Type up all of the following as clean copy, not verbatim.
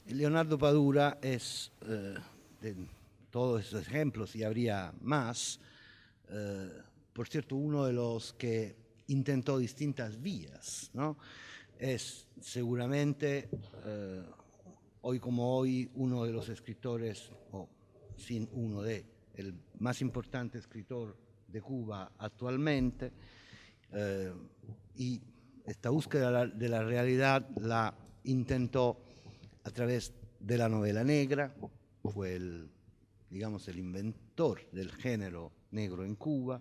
Leonardo Padura es, de todos esos ejemplos, y habría más, por cierto, uno de los que intentó distintas vías, ¿no? Es seguramente, hoy como hoy, uno de los escritores, o sin uno de, el más importante escritor de Cuba actualmente, y esta búsqueda de la realidad la intentó a través de la novela negra. Fue el, digamos, el inventor del género negro en Cuba,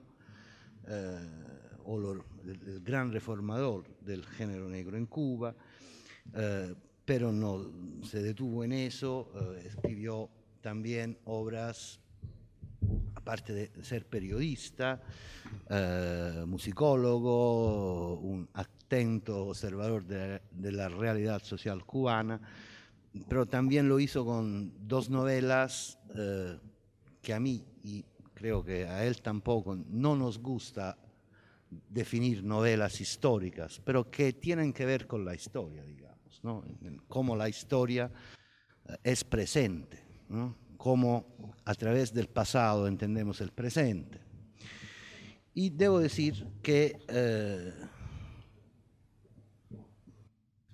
o el gran reformador del género negro en Cuba, pero no se detuvo en eso. Escribió también obras, aparte de ser periodista, musicólogo, un atento observador de la realidad social cubana, pero también lo hizo con dos novelas que a mí, y creo que a él tampoco, no nos gusta definir novelas históricas, pero que tienen que ver con la historia, digamos, ¿no? Cómo la historia es presente, ¿no? Cómo a través del pasado entendemos el presente. Y debo decir que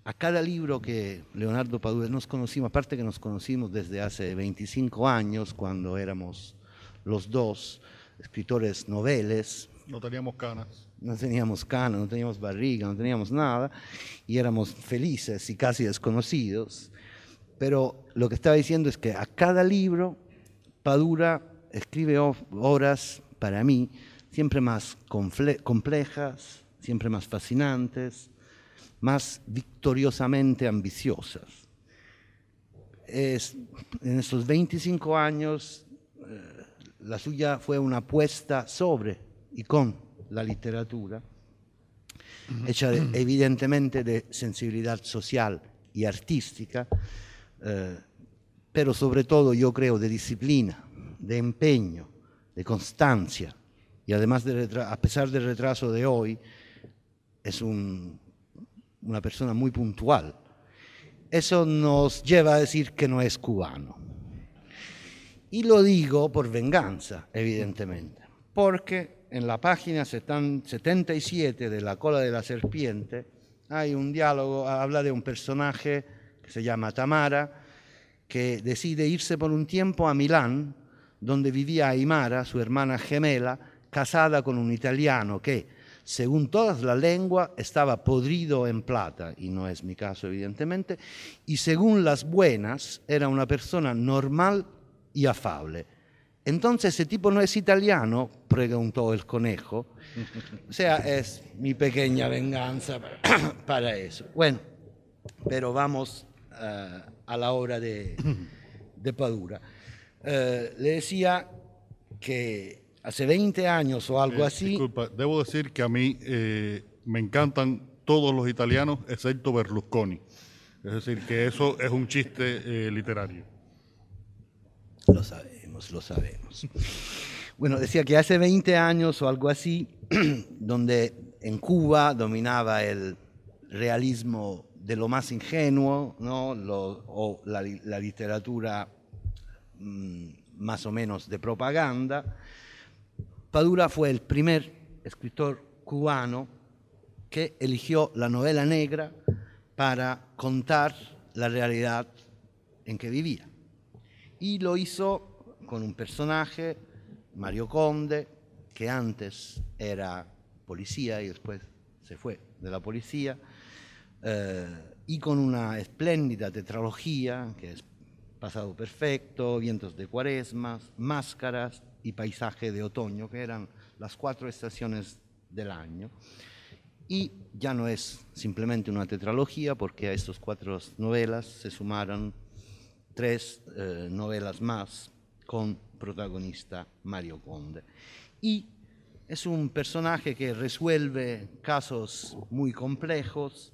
a cada libro que Leonardo Padura nos conocimos, aparte que nos conocimos desde hace 25 años, cuando éramos los dos escritores noveles. No teníamos canas. No teníamos canas, no teníamos barriga, no teníamos nada, y éramos felices y casi desconocidos. Pero lo que estaba diciendo es que a cada libro Padura escribe obras, para mí, siempre más complejas, siempre más fascinantes, más victoriosamente ambiciosas. En estos 25 años, la suya fue una apuesta sobre y con la literatura, hecha evidentemente de sensibilidad social y artística, pero sobre todo, yo creo, de disciplina, de empeño, de constancia, y además, a pesar del retraso de hoy, es una persona muy puntual. Eso nos lleva a decir que no es cubano. Y lo digo por venganza, evidentemente, porque en la página 77 de La cola de la serpiente hay un diálogo, habla de un personaje que se llama Tamara, que decide irse por un tiempo a Milán, donde vivía Aymara, su hermana gemela, casada con un italiano que, según todas las lenguas, estaba podrido en plata, y no es mi caso, evidentemente, y según las buenas, era una persona normal y afable. Entonces, ¿ese tipo no es italiano?, preguntó el conejo. O sea, es mi pequeña venganza para eso. Bueno, pero vamos a la obra de Padura. Le decía que hace 20 años o algo así... Disculpa, debo decir que a mí me encantan todos los italianos, excepto Berlusconi. Es decir, que eso es un chiste literario. Lo sabemos, lo sabemos. Bueno, decía que hace 20 años o algo así, donde en Cuba dominaba el realismo de lo más ingenuo, ¿no? O la literatura más o menos de propaganda, Padura fue el primer escritor cubano que eligió la novela negra para contar la realidad en que vivía. Y lo hizo con un personaje, Mario Conde, que antes era policía y después se fue de la policía, y con una espléndida tetralogía, que es Pasado Perfecto, Vientos de Cuaresma, Máscaras y Paisaje de Otoño, que eran las 4 estaciones del año. Y ya no es simplemente una tetralogía, porque a estas 4 novelas se sumaron 3 novelas más con protagonista Mario Conde. Y es un personaje que resuelve casos muy complejos,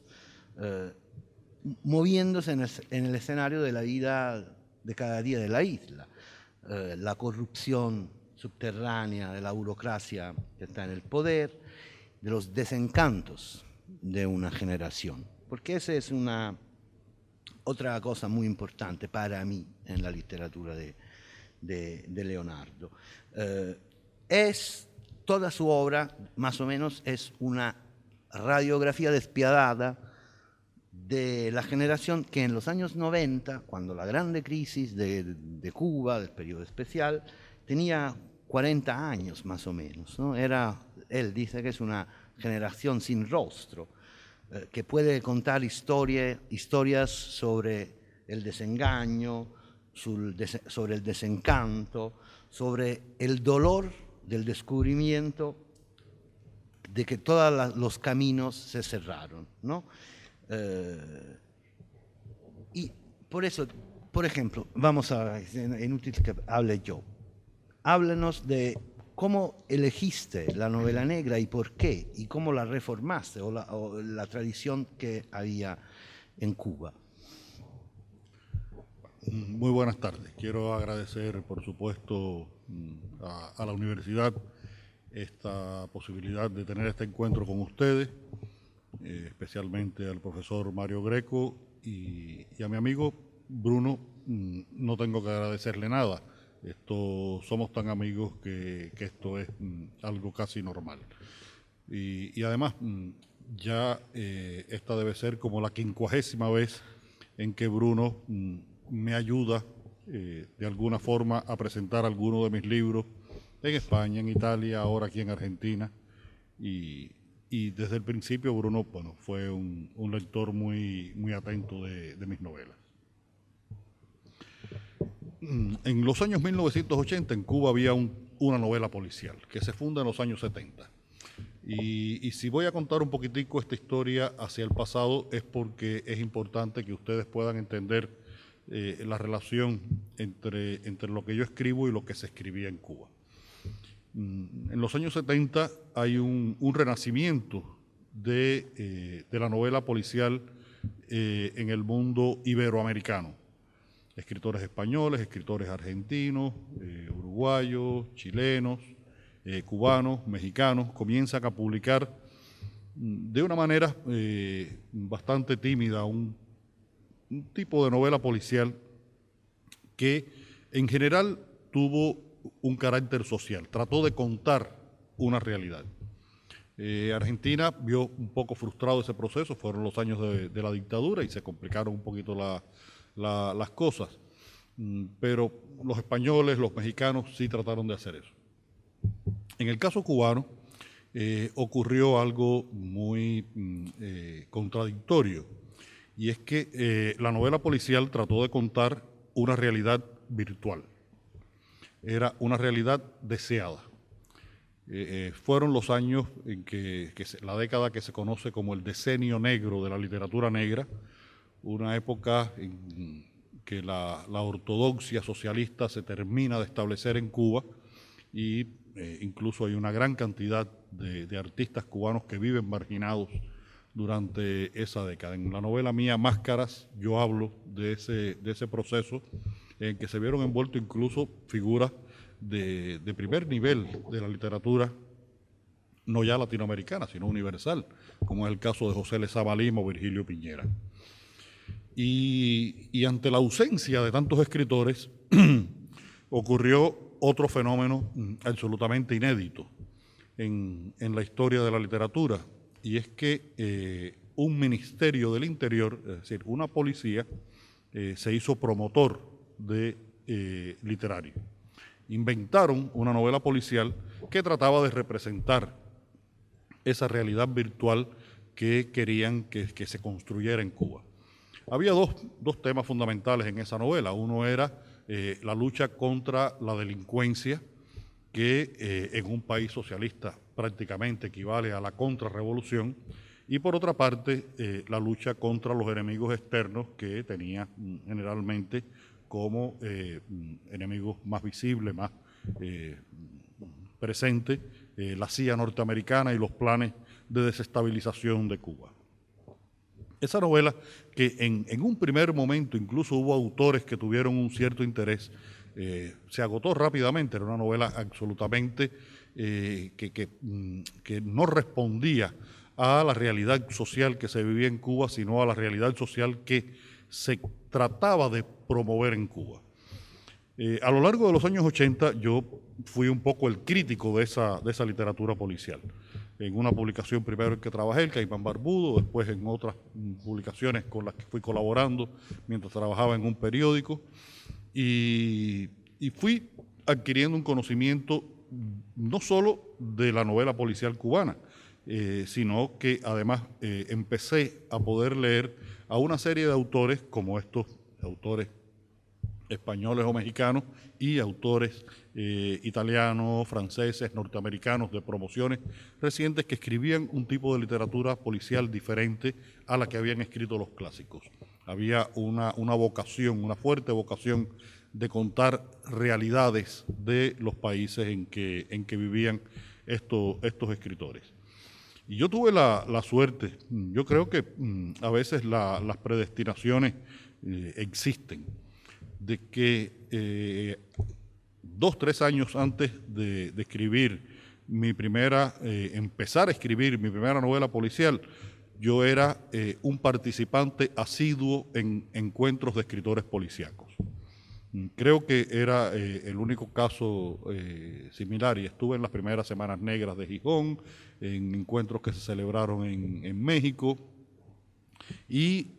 moviéndose en el escenario de la vida de cada día de la isla. La corrupción subterránea de la burocracia que está en el poder, de los desencantos de una generación. Porque esa es otra cosa muy importante para mí en la literatura de Leonardo. Toda su obra, más o menos, es una radiografía despiadada de la generación que en los años 90, cuando la grande crisis de Cuba, del periodo especial, tenía 40 años más o menos, ¿no? Él dice que es una generación sin rostro, que puede contar historias sobre el desengaño, sobre el desencanto, sobre el dolor del descubrimiento de que todos los caminos se cerraron, ¿no? Y por eso, por ejemplo, es inútil que hable yo. Háblanos de cómo elegiste la novela negra y por qué, y cómo la reformaste, o la tradición que había en Cuba. Muy buenas tardes. Quiero agradecer, por supuesto, a la universidad esta posibilidad de tener este encuentro con ustedes, especialmente al profesor Mario Greco y a mi amigo Bruno. No tengo que agradecerle nada. Somos tan amigos que esto es algo casi normal. Y además, ya esta debe ser como la 50ª vez en que Bruno me ayuda de alguna forma a presentar alguno de mis libros en España, en Italia, ahora aquí en Argentina. Y desde el principio Bruno, bueno, fue un lector muy, muy atento de mis novelas. En los años 1980 en Cuba había una novela policial que se funda en los años 70. Y si voy a contar un poquitico esta historia hacia el pasado es porque es importante que ustedes puedan entender la relación entre lo que yo escribo y lo que se escribía en Cuba. En los años 70 hay un renacimiento de la novela policial en el mundo iberoamericano. Escritores españoles, escritores argentinos, uruguayos, chilenos, cubanos, mexicanos, comienzan a publicar de una manera bastante tímida un tipo de novela policial que en general tuvo un carácter social, trató de contar una realidad. Argentina vio un poco frustrado ese proceso, fueron los años de la dictadura y se complicaron un poquito las cosas, pero los españoles, los mexicanos sí trataron de hacer eso. En el caso cubano ocurrió algo muy contradictorio, y es que la novela policial trató de contar una realidad virtual. Era una realidad deseada. Fueron los años en la década que se conoce como el decenio negro de la literatura negra, una época en que la ortodoxia socialista se termina de establecer en Cuba y incluso hay una gran cantidad de artistas cubanos que viven marginados durante esa década. En la novela mía, Máscaras, yo hablo de ese proceso en que se vieron envueltos incluso figuras de primer nivel de la literatura, no ya latinoamericana, sino universal, como es el caso de José Lezama Lima o Virgilio Piñera. Y ante la ausencia de tantos escritores, ocurrió otro fenómeno absolutamente inédito en la historia de la literatura, y es que un ministerio del interior, es decir, una policía, se hizo promotor literario. Inventaron una novela policial que trataba de representar esa realidad virtual que querían que se construyera en Cuba. Había dos temas fundamentales en esa novela. Uno era la lucha contra la delincuencia, que en un país socialista prácticamente equivale a la contrarrevolución, y por otra parte la lucha contra los enemigos externos que tenía generalmente como enemigos más visibles, más presentes, la CIA norteamericana y los planes de desestabilización de Cuba. Esa novela, que en un primer momento incluso hubo autores que tuvieron un cierto interés, se agotó rápidamente, era una novela absolutamente que no respondía a la realidad social que se vivía en Cuba, sino a la realidad social que se trataba de promover en Cuba. A lo largo de los años 80 yo fui un poco el crítico de esa literatura policial. En una publicación primero en que trabajé, El Caimán Barbudo, después en otras publicaciones con las que fui colaborando mientras trabajaba en un periódico, y fui adquiriendo un conocimiento no solo de la novela policial cubana, sino que además empecé a poder leer a una serie de autores como estos autores españoles o mexicanos y autores italianos, franceses, norteamericanos de promociones recientes que escribían un tipo de literatura policial diferente a la que habían escrito los clásicos. Había una vocación, una fuerte vocación de contar realidades de los países en que vivían estos escritores. Y yo tuve la suerte, yo creo que a veces las predestinaciones existen, de que 2 o 3 años antes de escribir empezar a escribir mi primera novela policial, yo era un participante asiduo en encuentros de escritores policíacos. Creo que era el único caso similar, y estuve en las primeras Semanas Negras de Gijón, en encuentros que se celebraron en México, y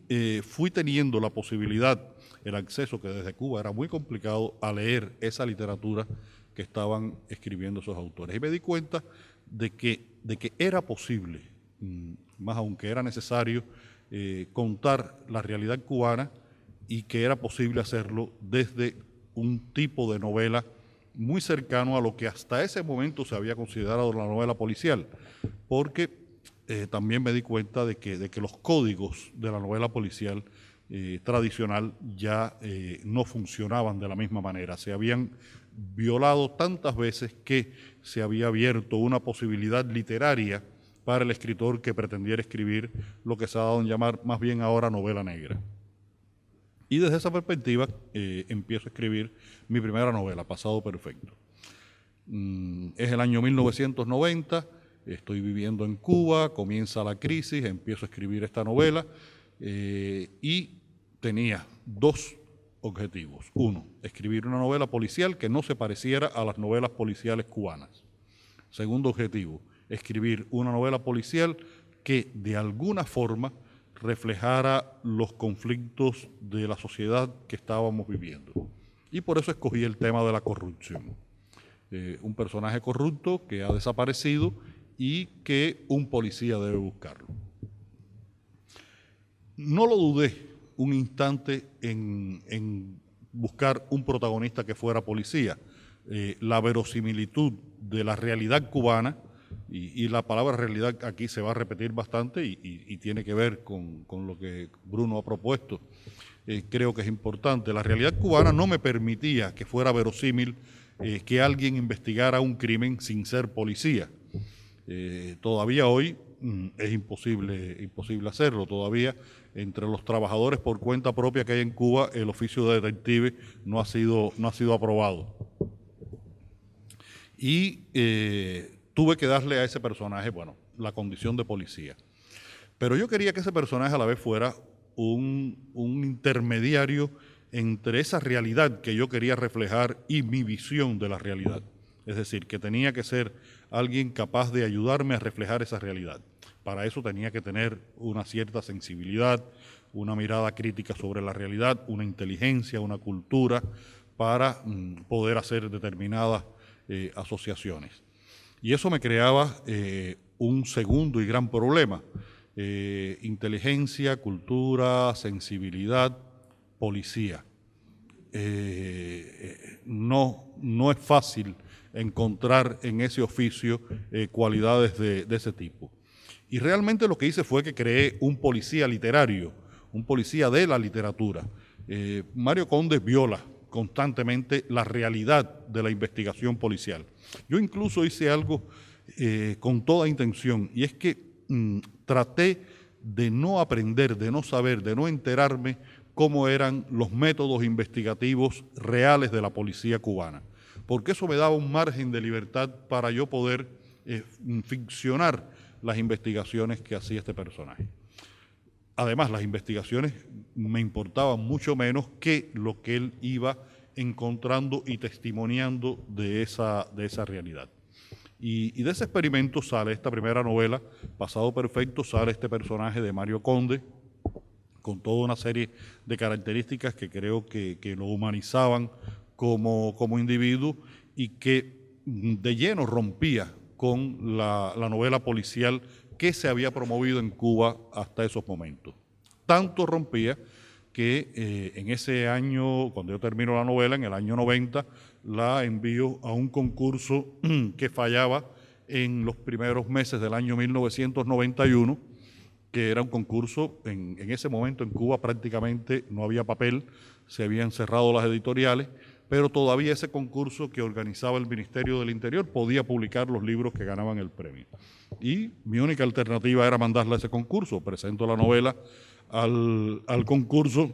fui teniendo la posibilidad, el acceso, que desde Cuba era muy complicado, a leer esa literatura que estaban escribiendo esos autores. Y me di cuenta de que era posible, más aún que era necesario, contar la realidad cubana, y que era posible hacerlo desde un tipo de novela muy cercano a lo que hasta ese momento se había considerado la novela policial, porque también me di cuenta de que los códigos de la novela policial tradicional ya no funcionaban de la misma manera. Se habían violado tantas veces que se había abierto una posibilidad literaria para el escritor que pretendiera escribir lo que se ha dado en llamar más bien ahora novela negra. Y desde esa perspectiva empiezo a escribir mi primera novela, Pasado Perfecto. Es el año 1990, estoy viviendo en Cuba, comienza la crisis, empiezo a escribir esta novela y tenía 2 objetivos. Uno, escribir una novela policial que no se pareciera a las novelas policiales cubanas. Segundo objetivo, escribir una novela policial que de alguna forma reflejara los conflictos de la sociedad que estábamos viviendo. Y por eso escogí el tema de la corrupción. Un personaje corrupto que ha desaparecido y que un policía debe buscarlo. No lo dudé un instante en buscar un protagonista que fuera policía. La verosimilitud de la realidad cubana, y la palabra realidad aquí se va a repetir bastante y tiene que ver con lo que Bruno ha propuesto. Creo que es importante. La realidad cubana no me permitía que fuera verosímil que alguien investigara un crimen sin ser policía. Todavía hoy es imposible hacerlo. Todavía entre los trabajadores por cuenta propia que hay en Cuba, el oficio de detective no ha sido aprobado. Y tuve que darle a ese personaje, bueno, la condición de policía. Pero yo quería que ese personaje a la vez fuera un intermediario entre esa realidad que yo quería reflejar y mi visión de la realidad. Es decir, que tenía que ser alguien capaz de ayudarme a reflejar esa realidad. Para eso tenía que tener una cierta sensibilidad, una mirada crítica sobre la realidad, una inteligencia, una cultura para poder hacer determinadas asociaciones. Y eso me creaba un segundo y gran problema. Inteligencia, cultura, sensibilidad, policía. No es fácil encontrar en ese oficio cualidades de ese tipo. Y realmente lo que hice fue que creé un policía literario, un policía de la literatura. Mario Conde viola constantemente la realidad de la investigación policial. Yo incluso hice algo con toda intención, y es que traté de no aprender, de no saber, de no enterarme cómo eran los métodos investigativos reales de la policía cubana, porque eso me daba un margen de libertad para yo poder ficcionar las investigaciones que hacía este personaje. Además, las investigaciones me importaban mucho menos que lo que él iba encontrando y testimoniando de esa realidad. Y de ese experimento sale esta primera novela, Pasado Perfecto, sale este personaje de Mario Conde, con toda una serie de características que creo que lo humanizaban como individuo y que de lleno rompía con la novela policial que se había promovido en Cuba hasta esos momentos. Tanto rompía que en ese año, cuando yo termino la novela, en el año 90, la envío a un concurso que fallaba en los primeros meses del año 1991, que era un concurso, en ese momento en Cuba prácticamente no había papel, se habían cerrado las editoriales, pero todavía ese concurso que organizaba el Ministerio del Interior podía publicar los libros que ganaban el premio. Y mi única alternativa era mandarla a ese concurso. Presento la novela al concurso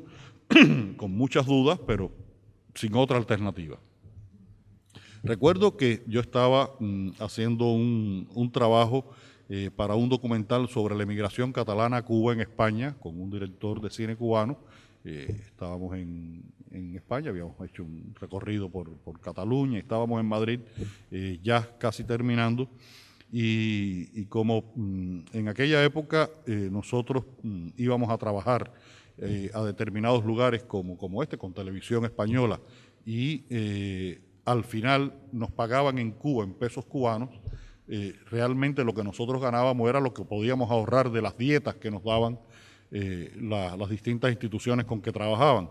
con muchas dudas, pero sin otra alternativa. Recuerdo que yo estaba haciendo un trabajo para un documental sobre la emigración catalana a Cuba en España, con un director de cine cubano. Estábamos en España, habíamos hecho un recorrido por Cataluña, estábamos en Madrid, ya casi terminando. Y como en aquella época nosotros íbamos a trabajar a determinados lugares como este, con Televisión Española, y al final nos pagaban en Cuba, en pesos cubanos, realmente lo que nosotros ganábamos era lo que podíamos ahorrar de las dietas que nos daban las distintas instituciones con que trabajaban.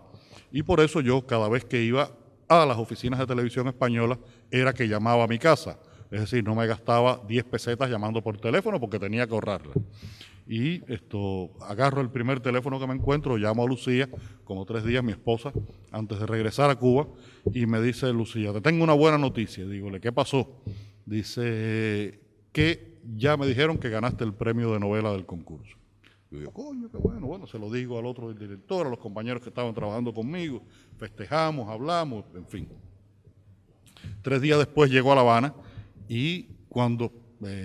Y por eso yo, cada vez que iba a las oficinas de Televisión Española, era que llamaba a mi casa. Es decir, no me gastaba 10 pesetas llamando por teléfono porque tenía que ahorrarla. Y agarro el primer teléfono que me encuentro, llamo a Lucía, como 3 días, mi esposa, antes de regresar a Cuba, y me dice: Lucía, te tengo una buena noticia. Dígole, ¿qué pasó? Dice que ya me dijeron que ganaste el premio de novela del concurso. Y yo, coño, qué bueno. Bueno, se lo digo al otro del director, a los compañeros que estaban trabajando conmigo, festejamos, hablamos, en fin. 3 días después llego a La Habana y cuando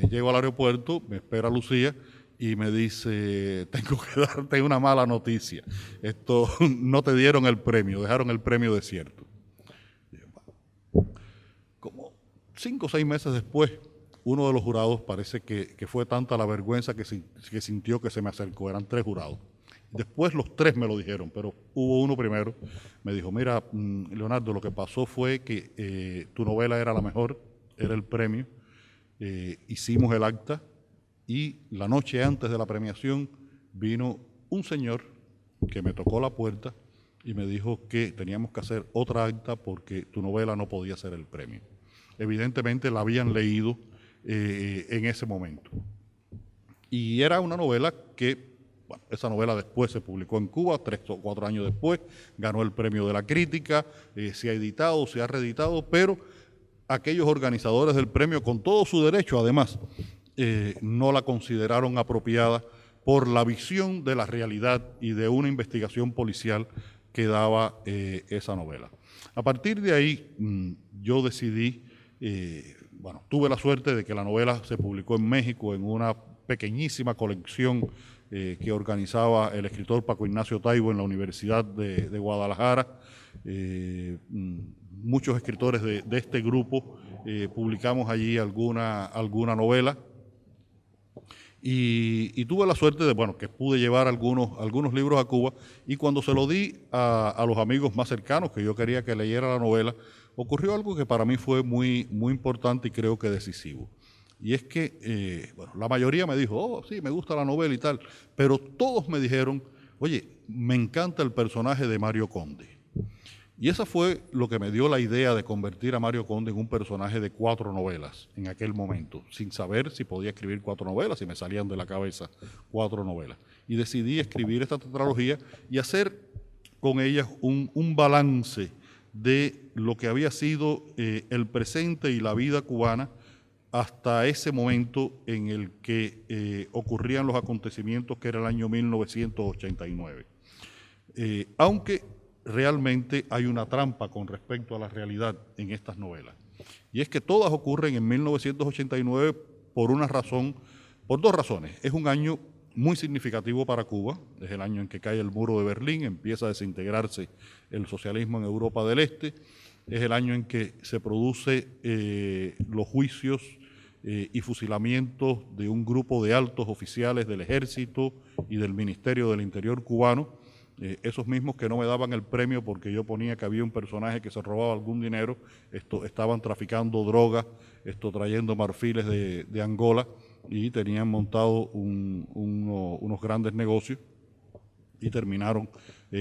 llego al aeropuerto me espera Lucía y me dice: tengo que darte una mala noticia. No te dieron el premio, dejaron el premio desierto. Y yo, como 5 o 6 meses después, uno de los jurados, parece que fue tanta la vergüenza que sintió que se me acercó. Eran 3 jurados. Después los 3 me lo dijeron, pero hubo uno primero. Me dijo: mira, Leonardo, lo que pasó fue que tu novela era la mejor, era el premio. Hicimos el acta y la noche antes de la premiación vino un señor que me tocó la puerta y me dijo que teníamos que hacer otra acta porque tu novela no podía ser el premio. Evidentemente la habían leído en ese momento. Y era una novela que, bueno, esa novela después se publicó en Cuba, 3 o 4 años después, ganó el premio de la crítica, se ha editado, se ha reeditado, pero aquellos organizadores del premio, con todo su derecho además, no la consideraron apropiada por la visión de la realidad y de una investigación policial que daba esa novela. A partir de ahí yo decidí, tuve la suerte de que la novela se publicó en México en una pequeñísima colección que organizaba el escritor Paco Ignacio Taibo en la Universidad de Guadalajara. Muchos escritores de este grupo publicamos allí alguna novela. Y tuve la suerte de, que pude llevar algunos libros a Cuba, y cuando se lo di a los amigos más cercanos, que yo quería que leyera la novela, ocurrió algo que para mí fue muy, muy importante y creo que decisivo. Y es que, la mayoría me dijo: oh, sí, me gusta la novela y tal, pero todos me dijeron: oye, me encanta el personaje de Mario Conde. Y esa fue lo que me dio la idea de convertir a Mario Conde en un personaje de 4 novelas en aquel momento, sin saber si podía escribir 4 novelas, si me salían de la cabeza 4 novelas. Y decidí escribir esta tetralogía y hacer con ellas un balance de lo que había sido el presente y la vida cubana hasta ese momento en el que ocurrían los acontecimientos, que era el año 1989. aunque realmente hay una trampa con respecto a la realidad en estas novelas. Y es que todas ocurren en 1989 por dos razones. Es un año muy significativo para Cuba, es el año en que cae el muro de Berlín, empieza a desintegrarse el socialismo en Europa del Este, es el año en que se produce los juicios y fusilamientos de un grupo de altos oficiales del Ejército y del Ministerio del Interior cubano, esos mismos que no me daban el premio porque yo ponía que había un personaje que se robaba algún dinero, estaban traficando drogas, trayendo marfiles de Angola, y tenían montado unos grandes negocios y terminaron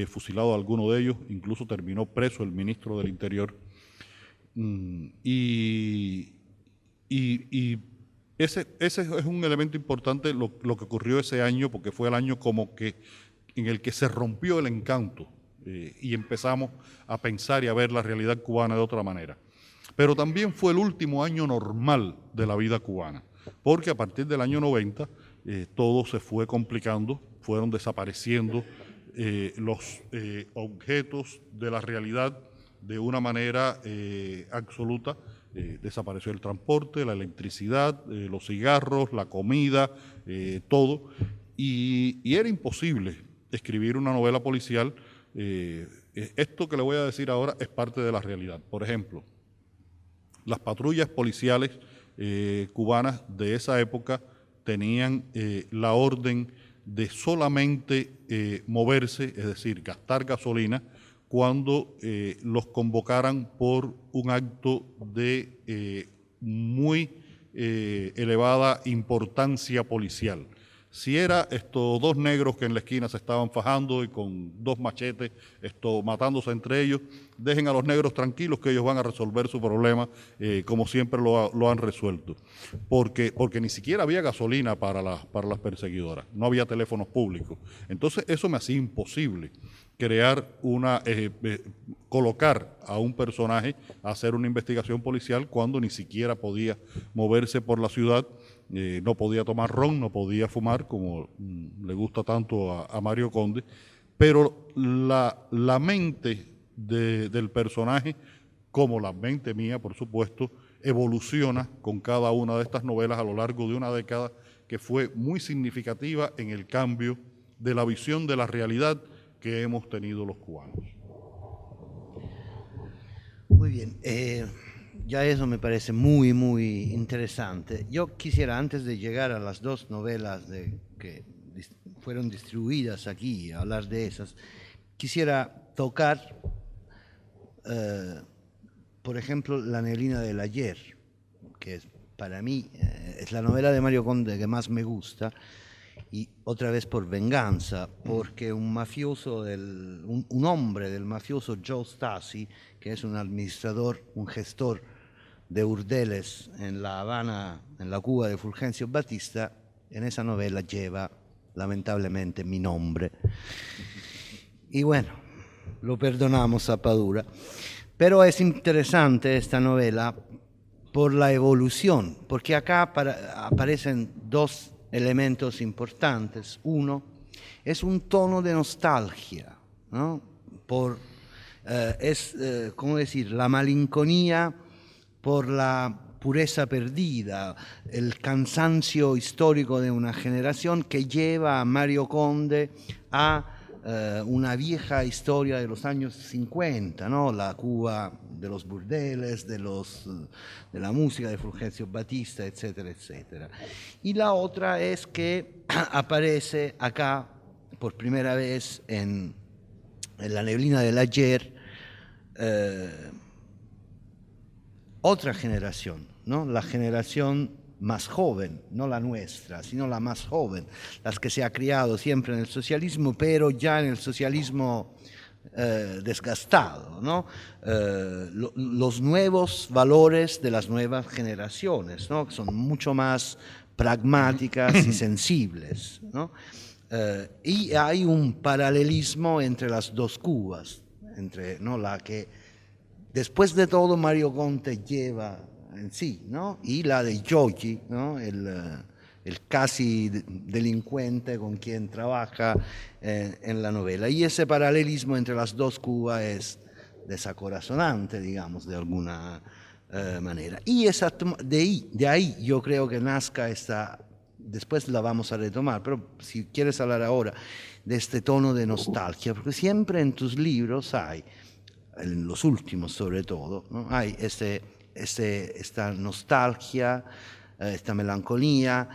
fusilados algunos de ellos, incluso terminó preso el ministro del Interior. Y ese es un elemento importante lo que ocurrió ese año, porque fue el año como que en el que se rompió el encanto y empezamos a pensar y a ver la realidad cubana de otra manera. Pero también fue el último año normal de la vida cubana, porque a partir del año 90 todo se fue complicando, fueron desapareciendo los objetos de la realidad de una manera absoluta. Desapareció el transporte, la electricidad, los cigarros, la comida, todo, y era imposible escribir una novela policial. Esto que le voy a decir ahora es parte de la realidad. Por ejemplo, las patrullas policiales cubanas de esa época tenían la orden de solamente moverse, es decir, gastar gasolina, cuando los convocaran por un acto de muy elevada importancia policial. Si era estos dos negros que en la esquina se estaban fajando y con dos machetes matándose entre ellos, dejen a los negros tranquilos que ellos van a resolver su problema como siempre lo han resuelto. Porque ni siquiera había gasolina para las perseguidoras, no había teléfonos públicos. Entonces eso me hacía imposible colocar a un personaje a hacer una investigación policial cuando ni siquiera podía moverse por la ciudad. No podía tomar ron, no podía fumar, como le gusta tanto a Mario Conde, pero la mente del personaje, como la mente mía, por supuesto, evoluciona con cada una de estas novelas a lo largo de una década que fue muy significativa en el cambio de la visión de la realidad que hemos tenido los cubanos. Muy bien. Ya eso me parece muy, muy interesante. Yo quisiera, antes de llegar a las dos novelas que fueron distribuidas aquí, hablar de esas, quisiera tocar, por ejemplo, La neblina del ayer, que para mí es la novela de Mario Conde que más me gusta, y otra vez por venganza, porque un hombre del mafioso Joe Stasi, que es un administrador, un gestor de burdeles en La Habana, en la Cuba de Fulgencio Batista, en esa novela lleva lamentablemente mi nombre. Y bueno, lo perdonamos a Padura. Pero es interesante esta novela por la evolución, porque acá aparecen dos elementos importantes. Uno es un tono de nostalgia, ¿no? ¿Cómo decir? La malinconía por la pureza perdida, el cansancio histórico de una generación que lleva a Mario Conde a una vieja historia de los años 50, ¿no? La Cuba de los burdeles, de la música de Fulgencio Batista, etcétera, etcétera. Y la otra es que aparece acá por primera vez en La neblina del ayer, otra generación, ¿no? La generación más joven, no la nuestra, sino la más joven, las que se ha criado siempre en el socialismo, pero ya en el socialismo desgastado, ¿no? Los nuevos valores de las nuevas generaciones, ¿no? Que son mucho más pragmáticas y sensibles, ¿no? Y hay un paralelismo entre las dos Cubas, ¿no? La que después de todo Mario Conde lleva en sí, ¿no? Y la de Giorgi, ¿no? el casi delincuente con quien trabaja en la novela. Y ese paralelismo entre las dos Cubas es desacorazonante, digamos, de alguna manera. Y de ahí yo creo que nazca esta, después la vamos a retomar, pero si quieres hablar ahora de este tono de nostalgia, porque siempre en tus libros hay, en los últimos sobre todo, ¿no? Hay esta nostalgia, esta melancolía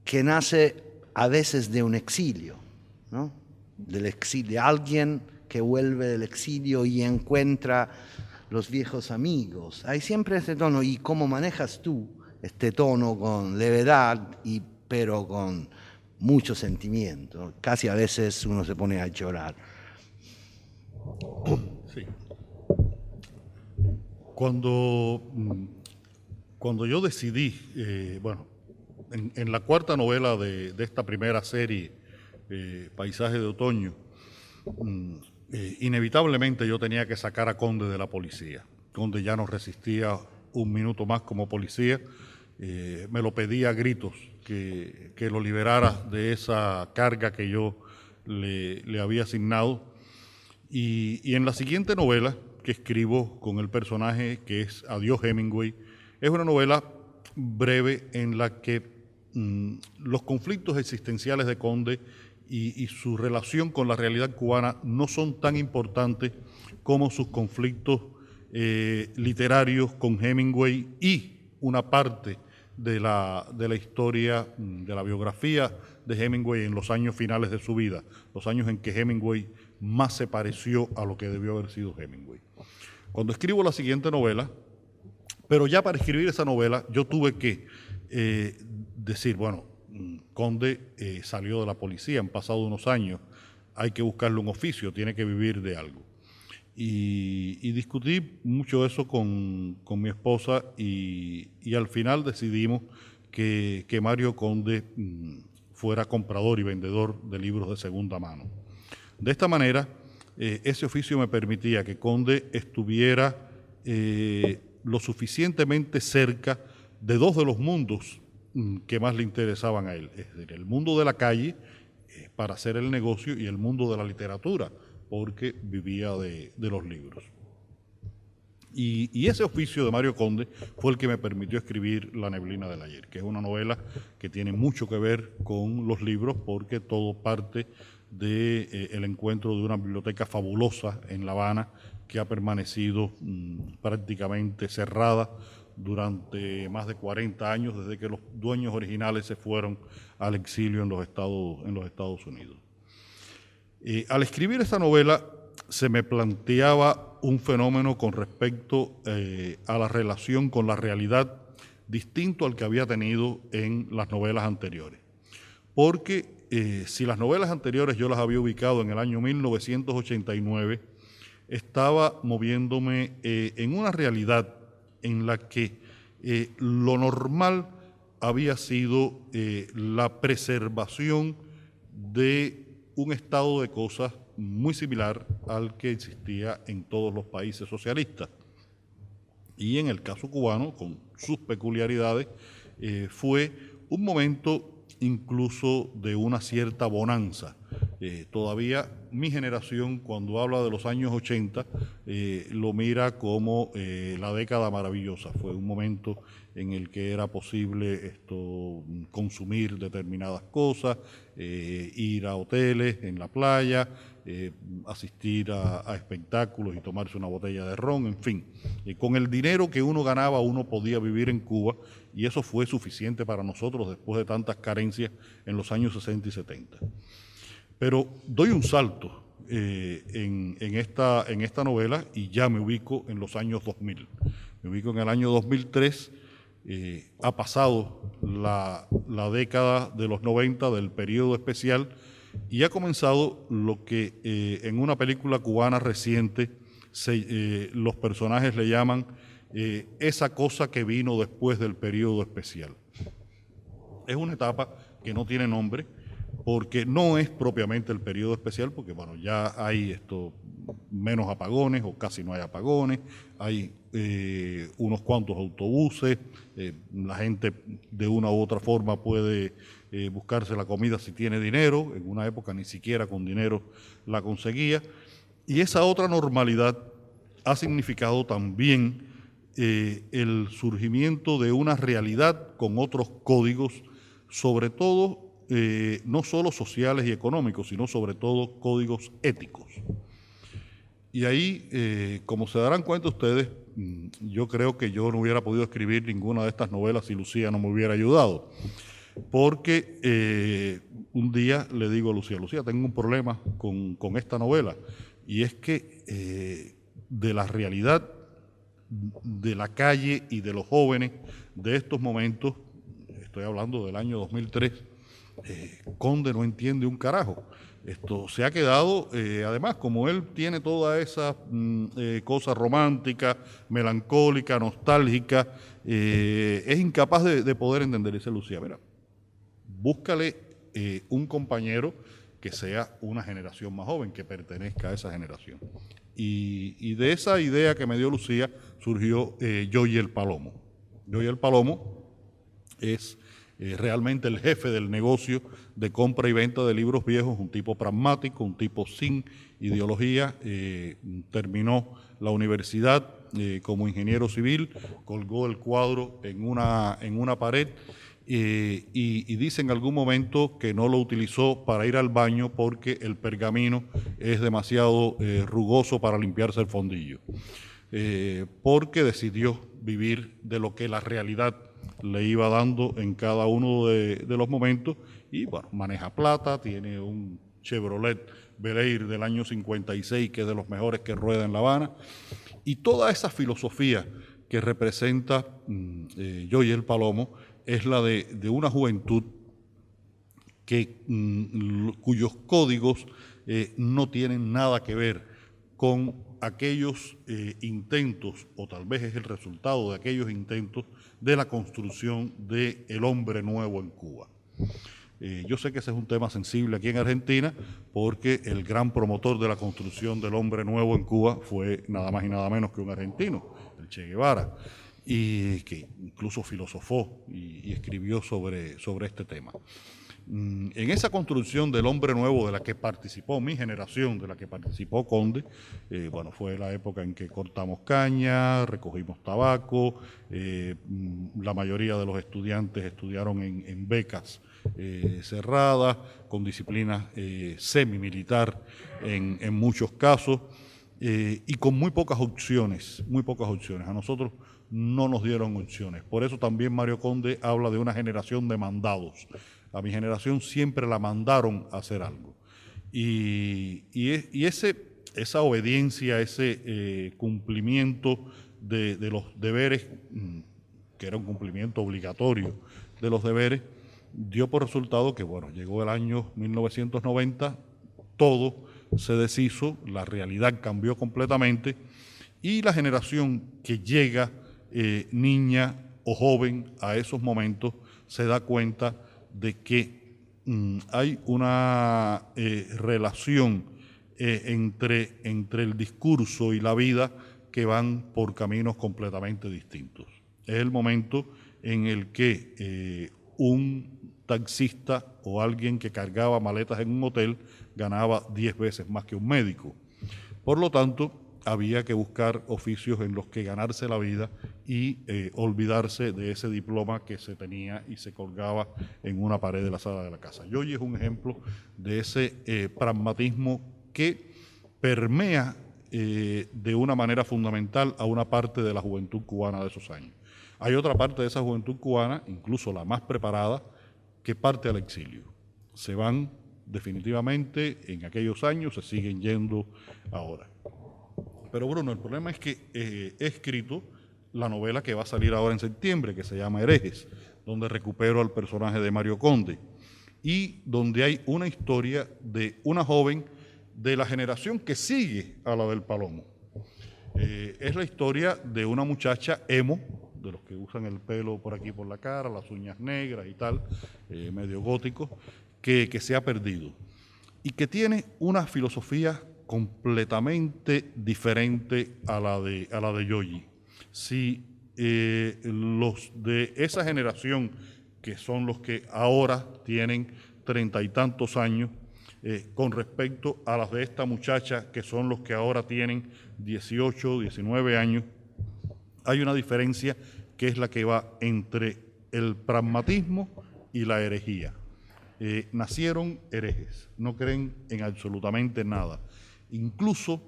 que nace a veces de un exilio, ¿no? Del exilio, de alguien que vuelve del exilio y encuentra los viejos amigos. Hay siempre este tono. ¿Y cómo manejas tú este tono con levedad, pero con mucho sentimiento? Casi a veces uno se pone a llorar. Sí. Cuando yo decidí, bueno, en la cuarta novela de esta primera serie, Paisaje de Otoño, inevitablemente yo tenía que sacar a Conde de la policía. Conde ya no resistía un minuto más como policía. Me lo pedía a gritos que lo liberara de esa carga que yo le había asignado. Y en la siguiente novela que escribo con el personaje que es Adiós Hemingway, es una novela breve en la que los conflictos existenciales de Conde y su relación con la realidad cubana no son tan importantes como sus conflictos literarios con Hemingway y una parte de la historia, de la biografía de Hemingway en los años finales de su vida, los años en que Hemingway más se pareció a lo que debió haber sido Hemingway. Cuando escribo la siguiente novela, pero ya para escribir esa novela yo tuve que decir, bueno, Conde salió de la policía, han pasado unos años, hay que buscarle un oficio, tiene que vivir de algo. Y discutí mucho eso con mi esposa y al final decidimos que Mario Conde fuera comprador y vendedor de libros de segunda mano. De esta manera, ese oficio me permitía que Conde estuviera lo suficientemente cerca de dos de los mundos que más le interesaban a él, es decir, el mundo de la calle para hacer el negocio y el mundo de la literatura, porque vivía de los libros. Y ese oficio de Mario Conde fue el que me permitió escribir La neblina del ayer, que es una novela que tiene mucho que ver con los libros porque todo parte del encuentro de una biblioteca fabulosa en La Habana que ha permanecido prácticamente cerrada durante más de 40 años desde que los dueños originales se fueron al exilio en los Estados Unidos. Al escribir esta novela se me planteaba un fenómeno con respecto a la relación con la realidad distinto al que había tenido en las novelas anteriores. Porque si las novelas anteriores yo las había ubicado en el año 1989, estaba moviéndome en una realidad en la que lo normal había sido la preservación de un estado de cosas muy similar al que existía en todos los países socialistas. Y en el caso cubano, con sus peculiaridades, fue un momento incluso de una cierta bonanza. Todavía mi generación, cuando habla de los años 80, lo mira como la década maravillosa. Fue un momento en el que era posible consumir determinadas cosas, ir a hoteles en la playa, asistir a espectáculos y tomarse una botella de ron, en fin. Con el dinero que uno ganaba, uno podía vivir en Cuba y eso fue suficiente para nosotros después de tantas carencias en los años 60 y 70. Pero doy un salto en esta novela y ya me ubico en los años 2000. Me ubico en el año 2003. Ha pasado la década de los 90 del periodo especial y ha comenzado lo que en una película cubana reciente los personajes le llaman esa cosa que vino después del periodo especial. Es una etapa que no tiene nombre porque no es propiamente el periodo especial, porque bueno, ya hay menos apagones o casi no hay apagones, hay unos cuantos autobuses, la gente de una u otra forma puede buscarse la comida si tiene dinero, en una época ni siquiera con dinero la conseguía, y esa otra normalidad ha significado también el surgimiento de una realidad con otros códigos, sobre todo no solo sociales y económicos, sino sobre todo códigos éticos. Y ahí, como se darán cuenta ustedes, yo creo que yo no hubiera podido escribir ninguna de estas novelas si Lucía no me hubiera ayudado. Porque un día le digo a Lucía, tengo un problema con esta novela, y es que de la realidad de la calle y de los jóvenes de estos momentos, estoy hablando del año 2003, Conde no entiende un carajo. Esto se ha quedado, además, como él tiene toda esa cosa romántica, melancólica, nostálgica, es incapaz de poder entender. Dice Lucía, mira, búscale un compañero que sea una generación más joven, que pertenezca a esa generación. Y de esa idea que me dio Lucía surgió Yoyi el Palomo. Yoyi el Palomo es realmente el jefe del negocio de compra y venta de libros viejos, un tipo pragmático, un tipo sin ideología, terminó la universidad como ingeniero civil, colgó el cuadro en una pared y dice en algún momento que no lo utilizó para ir al baño porque el pergamino es demasiado rugoso para limpiarse el fondillo, porque decidió vivir de lo que la realidad le iba dando en cada uno de los momentos, y bueno, maneja plata, tiene un Chevrolet Bel Air del año 56, que es de los mejores que rueda en La Habana, y toda esa filosofía que representa Yoyi el Palomo es la de una juventud cuyos códigos no tienen nada que ver con aquellos intentos, o tal vez es el resultado de aquellos intentos de la construcción del hombre nuevo en Cuba. Yo sé que ese es un tema sensible aquí en Argentina, porque el gran promotor de la construcción del hombre nuevo en Cuba fue nada más y nada menos que un argentino, el Che Guevara, y que incluso filosofó y escribió sobre este tema. En esa construcción del hombre nuevo de la que participó mi generación, de la que participó Conde, bueno, fue la época en que cortamos caña, recogimos tabaco, la mayoría de los estudiantes estudiaron en becas cerradas, con disciplina semimilitar en muchos casos, y con muy pocas opciones, muy pocas opciones. A nosotros no nos dieron opciones. Por eso también Mario Conde habla de una generación de mandados. A mi generación siempre la mandaron a hacer algo. Y esa obediencia, ese cumplimiento de los deberes, que era un cumplimiento obligatorio de los deberes, dio por resultado que, bueno, llegó el año 1990, todo se deshizo, la realidad cambió completamente, y la generación que llega, niña o joven, a esos momentos, se da cuenta de que hay una relación entre el discurso y la vida que van por caminos completamente distintos. Es el momento en el que un taxista o alguien que cargaba maletas en un hotel ganaba 10 veces más que un médico. Por lo tanto, había que buscar oficios en los que ganarse la vida y olvidarse de ese diploma que se tenía y se colgaba en una pared de la sala de la casa. Yoyi es un ejemplo de ese pragmatismo que permea de una manera fundamental a una parte de la juventud cubana de esos años. Hay otra parte de esa juventud cubana, incluso la más preparada, que parte al exilio. Se van definitivamente en aquellos años, se siguen yendo ahora. Pero Bruno, el problema es que he escrito la novela que va a salir ahora en septiembre, que se llama Herejes, donde recupero al personaje de Mario Conde, y donde hay una historia de una joven de la generación que sigue a la del Palomo. Es la historia de una muchacha emo, de los que usan el pelo por aquí por la cara, las uñas negras y tal, medio gótico, que se ha perdido y que tiene una filosofía completamente diferente a la de Yoyi. Si los de esa generación, que son los que ahora tienen 30 y tantos años, con respecto a las de esta muchacha, que son los que ahora tienen 18, 19 años, hay una diferencia que es la que va entre el pragmatismo y la herejía. Nacieron herejes, no creen en absolutamente nada. Incluso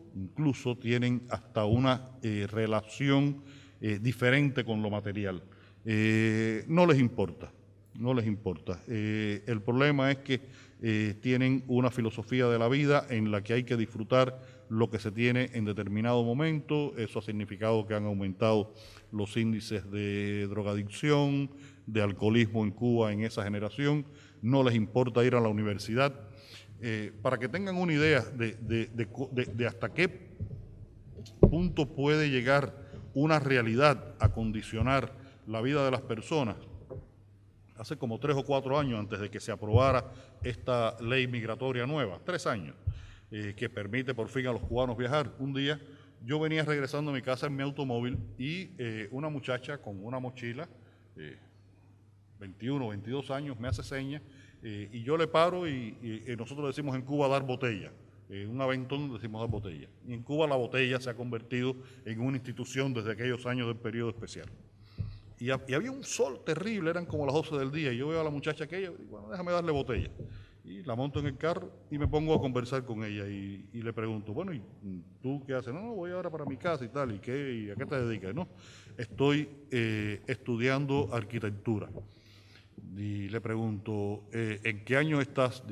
tienen hasta una relación diferente con lo material. No les importa. El problema es que tienen una filosofía de la vida en la que hay que disfrutar lo que se tiene en determinado momento. Eso ha significado que han aumentado los índices de drogadicción, de alcoholismo en Cuba en esa generación. No les importa ir a la universidad. Para que tengan una idea de hasta qué punto puede llegar una realidad a condicionar la vida de las personas, hace como 3 o 4 años, antes de que se aprobara esta ley migratoria nueva, 3 años, que permite por fin a los cubanos viajar. Un día yo venía regresando a mi casa en mi automóvil y una muchacha con una mochila, 21, 22 años, me hace señas, y yo le paro y nosotros decimos en Cuba dar botella. Un aventón decimos dar botella. Y en Cuba la botella se ha convertido en una institución desde aquellos años del periodo especial. Y había un sol terrible, eran como las 12 del día, y yo veo a la muchacha aquella, y bueno, déjame darle botella. Y la monto en el carro y me pongo a conversar con ella y le pregunto, bueno, ¿y tú qué haces? No, voy ahora para mi casa y tal, ¿y a qué te dedicas? No, estoy estudiando arquitectura. Y le pregunto, ¿en qué año estás?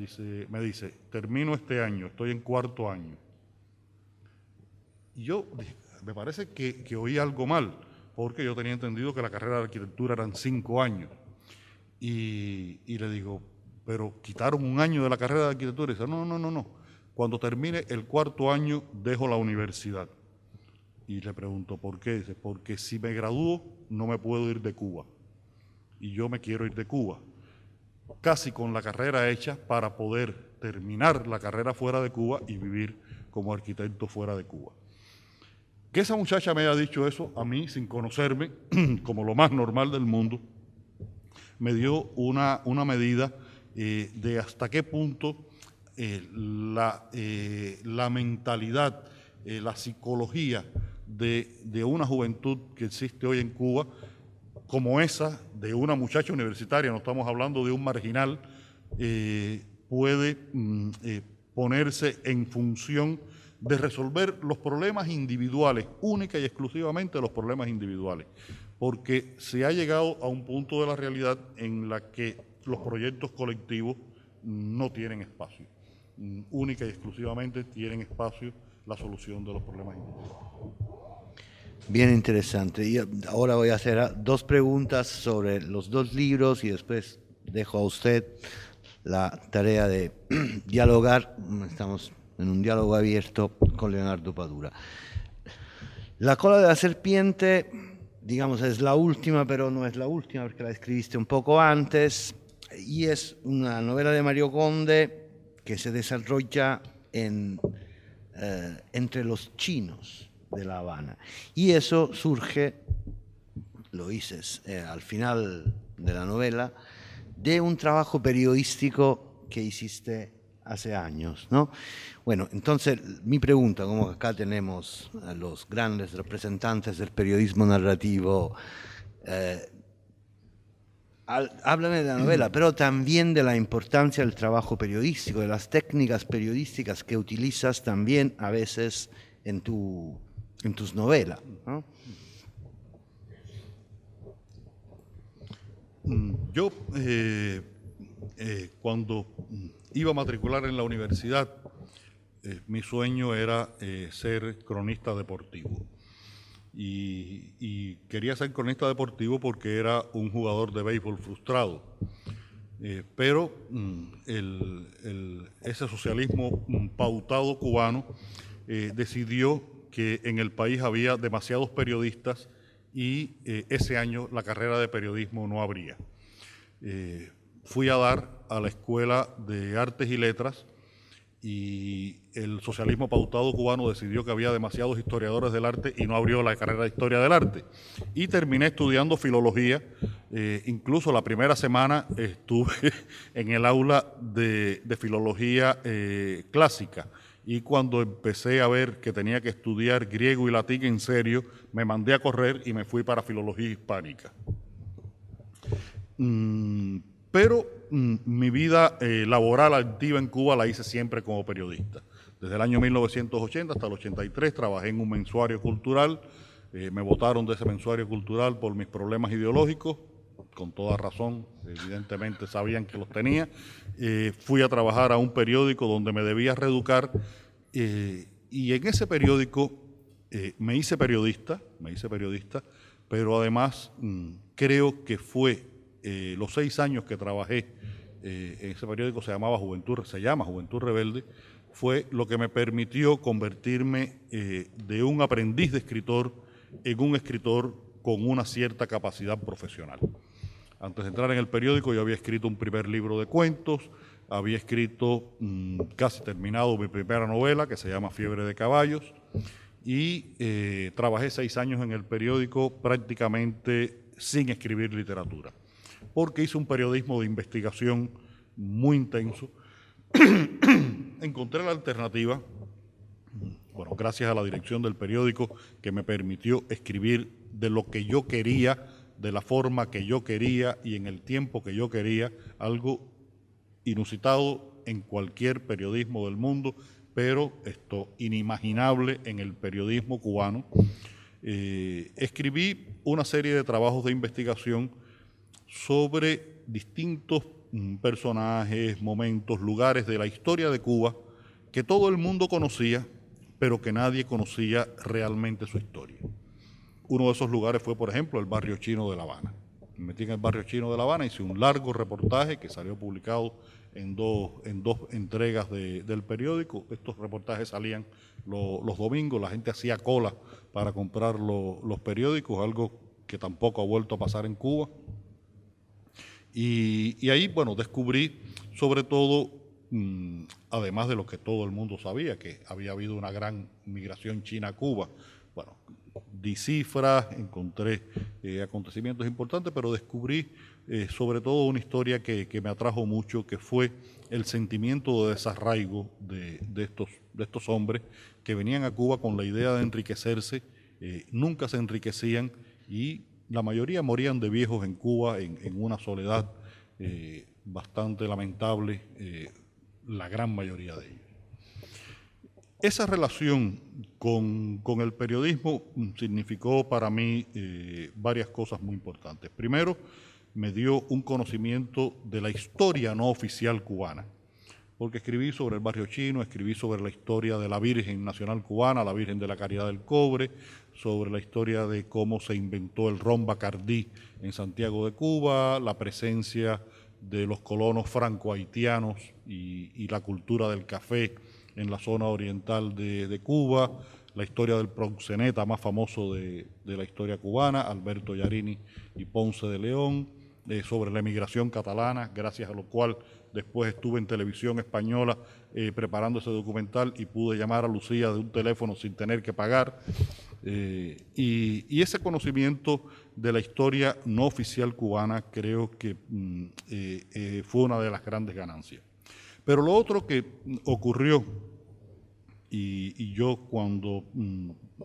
Me dice, termino este año, estoy en 4º año. Y yo dije, me parece que oí algo mal, porque yo tenía entendido que la carrera de arquitectura eran 5 años. Y le digo, pero quitaron 1 año de la carrera de arquitectura. Y dice, no. Cuando termine el 4º año, dejo la universidad. Y le pregunto, ¿por qué? Dice, porque si me gradúo, no me puedo ir de Cuba. Y yo me quiero ir de Cuba, casi con la carrera hecha para poder terminar la carrera fuera de Cuba y vivir como arquitecto fuera de Cuba. Que esa muchacha me haya dicho eso a mí, sin conocerme, como lo más normal del mundo, me dio una medida de hasta qué punto la mentalidad, la psicología de una juventud que existe hoy en Cuba, como esa de una muchacha universitaria, no estamos hablando de un marginal, puede ponerse en función de resolver los problemas individuales, única y exclusivamente los problemas individuales, porque se ha llegado a un punto de la realidad en la que los proyectos colectivos no tienen espacio, única y exclusivamente tienen espacio la solución de los problemas individuales. Bien interesante. Y ahora voy a hacer 2 preguntas sobre los 2 libros y después dejo a usted la tarea de dialogar. Estamos en un diálogo abierto con Leonardo Padura. La cola de la serpiente, digamos, es la última, pero no es la última porque la escribiste un poco antes, y es una novela de Mario Conde que se desarrolla entre los chinos de La Habana. Y eso surge, lo dices al final de la novela, de un trabajo periodístico que hiciste hace años, ¿no? Bueno, entonces mi pregunta, como acá tenemos a los grandes representantes del periodismo narrativo, háblame de la novela, pero también de la importancia del trabajo periodístico, de las técnicas periodísticas que utilizas también a veces en tus novelas, ¿no? Yo, cuando iba a matricular en la universidad, mi sueño era ser cronista deportivo. Y quería ser cronista deportivo porque era un jugador de béisbol frustrado. Pero ese socialismo pautado cubano decidió que en el país había demasiados periodistas y ese año la carrera de periodismo no habría. Fui a dar a la Escuela de Artes y Letras y el socialismo pautado cubano decidió que había demasiados historiadores del arte y no abrió la carrera de Historia del Arte. Y terminé estudiando filología, incluso la primera semana estuve en el aula de filología clásica, y cuando empecé a ver que tenía que estudiar griego y latín en serio, me mandé a correr y me fui para filología hispánica. Pero mi vida laboral activa en Cuba la hice siempre como periodista. Desde el año 1980 hasta el 83 trabajé en un mensuario cultural. Me votaron de ese mensuario cultural por mis problemas ideológicos, con toda razón, evidentemente sabían que los tenía. Fui a trabajar a un periódico donde me debía reeducar, y en ese periódico me hice periodista, pero además creo que fue los 6 años que trabajé en ese periódico, se llama Juventud Rebelde, fue lo que me permitió convertirme de un aprendiz de escritor en un escritor con una cierta capacidad profesional. Antes de entrar en el periódico yo había escrito un primer libro de cuentos, había escrito casi terminado mi primera novela que se llama Fiebre de Caballos, y trabajé 6 años en el periódico prácticamente sin escribir literatura, porque hice un periodismo de investigación muy intenso. Encontré la alternativa, bueno, gracias a la dirección del periódico, que me permitió escribir de lo que yo quería, de la forma que yo quería y en el tiempo que yo quería, algo inusitado en cualquier periodismo del mundo, pero inimaginable en el periodismo cubano. Escribí una serie de trabajos de investigación sobre distintos personajes, momentos, lugares de la historia de Cuba que todo el mundo conocía, pero que nadie conocía realmente su historia. Uno de esos lugares fue, por ejemplo, el barrio chino de La Habana. Me metí en el barrio chino de La Habana, hice un largo reportaje que salió publicado en dos entregas del periódico. Estos reportajes salían los domingos, la gente hacía cola para comprar los periódicos, algo que tampoco ha vuelto a pasar en Cuba. Y ahí, bueno, descubrí sobre todo, además de lo que todo el mundo sabía, que había habido una gran migración china a Cuba. Bueno, di cifras, encontré acontecimientos importantes, pero descubrí sobre todo una historia que me atrajo mucho, que fue el sentimiento de desarraigo de estos hombres que venían a Cuba con la idea de enriquecerse, nunca se enriquecían y la mayoría morían de viejos en Cuba en una soledad bastante lamentable, la gran mayoría de ellos. Esa relación con el periodismo significó para mí varias cosas muy importantes. Primero, me dio un conocimiento de la historia no oficial cubana, porque escribí sobre el barrio chino, escribí sobre la historia de la Virgen Nacional Cubana, la Virgen de la Caridad del Cobre, sobre la historia de cómo se inventó el ron Bacardí en Santiago de Cuba, la presencia de los colonos franco-haitianos y la cultura del café en la zona oriental de Cuba, la historia del proxeneta más famoso de la historia cubana, Alberto Yarini y Ponce de León, sobre la emigración catalana, gracias a lo cual después estuve en televisión española preparando ese documental y pude llamar a Lucía de un teléfono sin tener que pagar. Y ese conocimiento de la historia no oficial cubana creo que fue una de las grandes ganancias. Pero lo otro que ocurrió, y yo cuando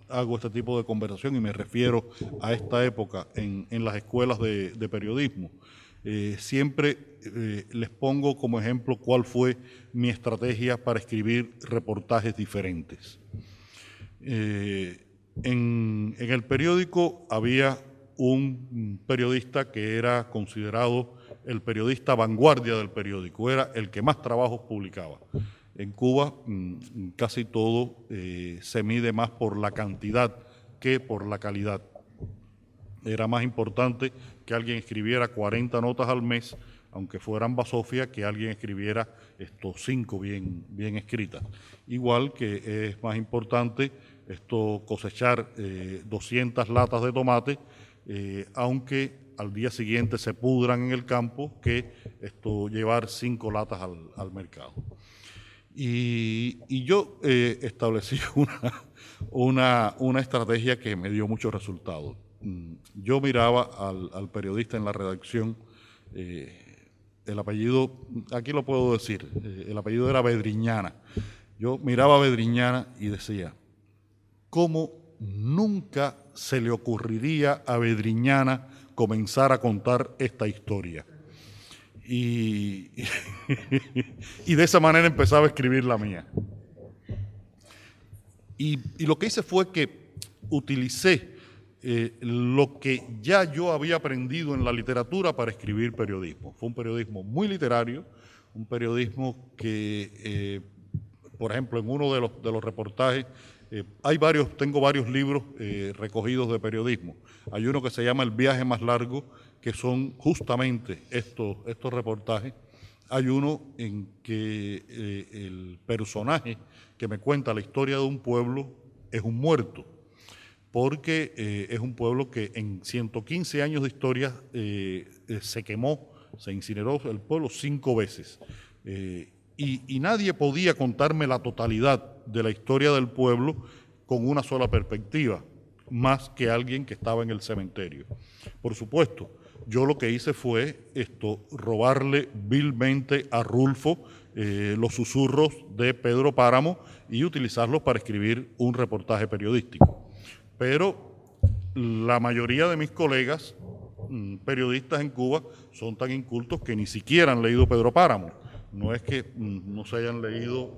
hago este tipo de conversación y me refiero a esta época en las escuelas de periodismo, siempre les pongo como ejemplo cuál fue mi estrategia para escribir reportajes diferentes. En el periódico había un periodista que era considerado el periodista vanguardia del periódico, era el que más trabajos publicaba. En Cuba casi todo se mide más por la cantidad que por la calidad. Era más importante que alguien escribiera 40 notas al mes, aunque fueran basofia, que alguien escribiera 5 bien escritas. Igual que es más importante cosechar 200 latas de tomate, aunque al día siguiente se pudran en el campo, que llevar 5 latas al mercado. Y yo establecí una estrategia que me dio muchos resultados. Yo miraba al periodista en la redacción, el apellido, aquí lo puedo decir, el apellido era Bedriñana. Yo miraba a Bedriñana y decía, ¿cómo nunca se le ocurriría a Bedriñana comenzar a contar esta historia? Y de esa manera empezaba a escribir la mía. Y lo que hice fue que utilicé lo que ya yo había aprendido en la literatura para escribir periodismo. Fue un periodismo muy literario, un periodismo que, por ejemplo, en uno de los reportajes, tengo varios libros recogidos de periodismo. Hay uno que se llama El viaje más largo, que son justamente estos reportajes. Hay uno en que el personaje que me cuenta la historia de un pueblo es un muerto, porque es un pueblo que en 115 años de historia se quemó, se incineró el pueblo 5 veces. Y nadie podía contarme la totalidad de la historia del pueblo con una sola perspectiva, más que alguien que estaba en el cementerio. Por supuesto, yo lo que hice fue robarle vilmente a Rulfo los susurros de Pedro Páramo y utilizarlos para escribir un reportaje periodístico. Pero la mayoría de mis colegas periodistas en Cuba son tan incultos que ni siquiera han leído Pedro Páramo. No es que no se hayan leído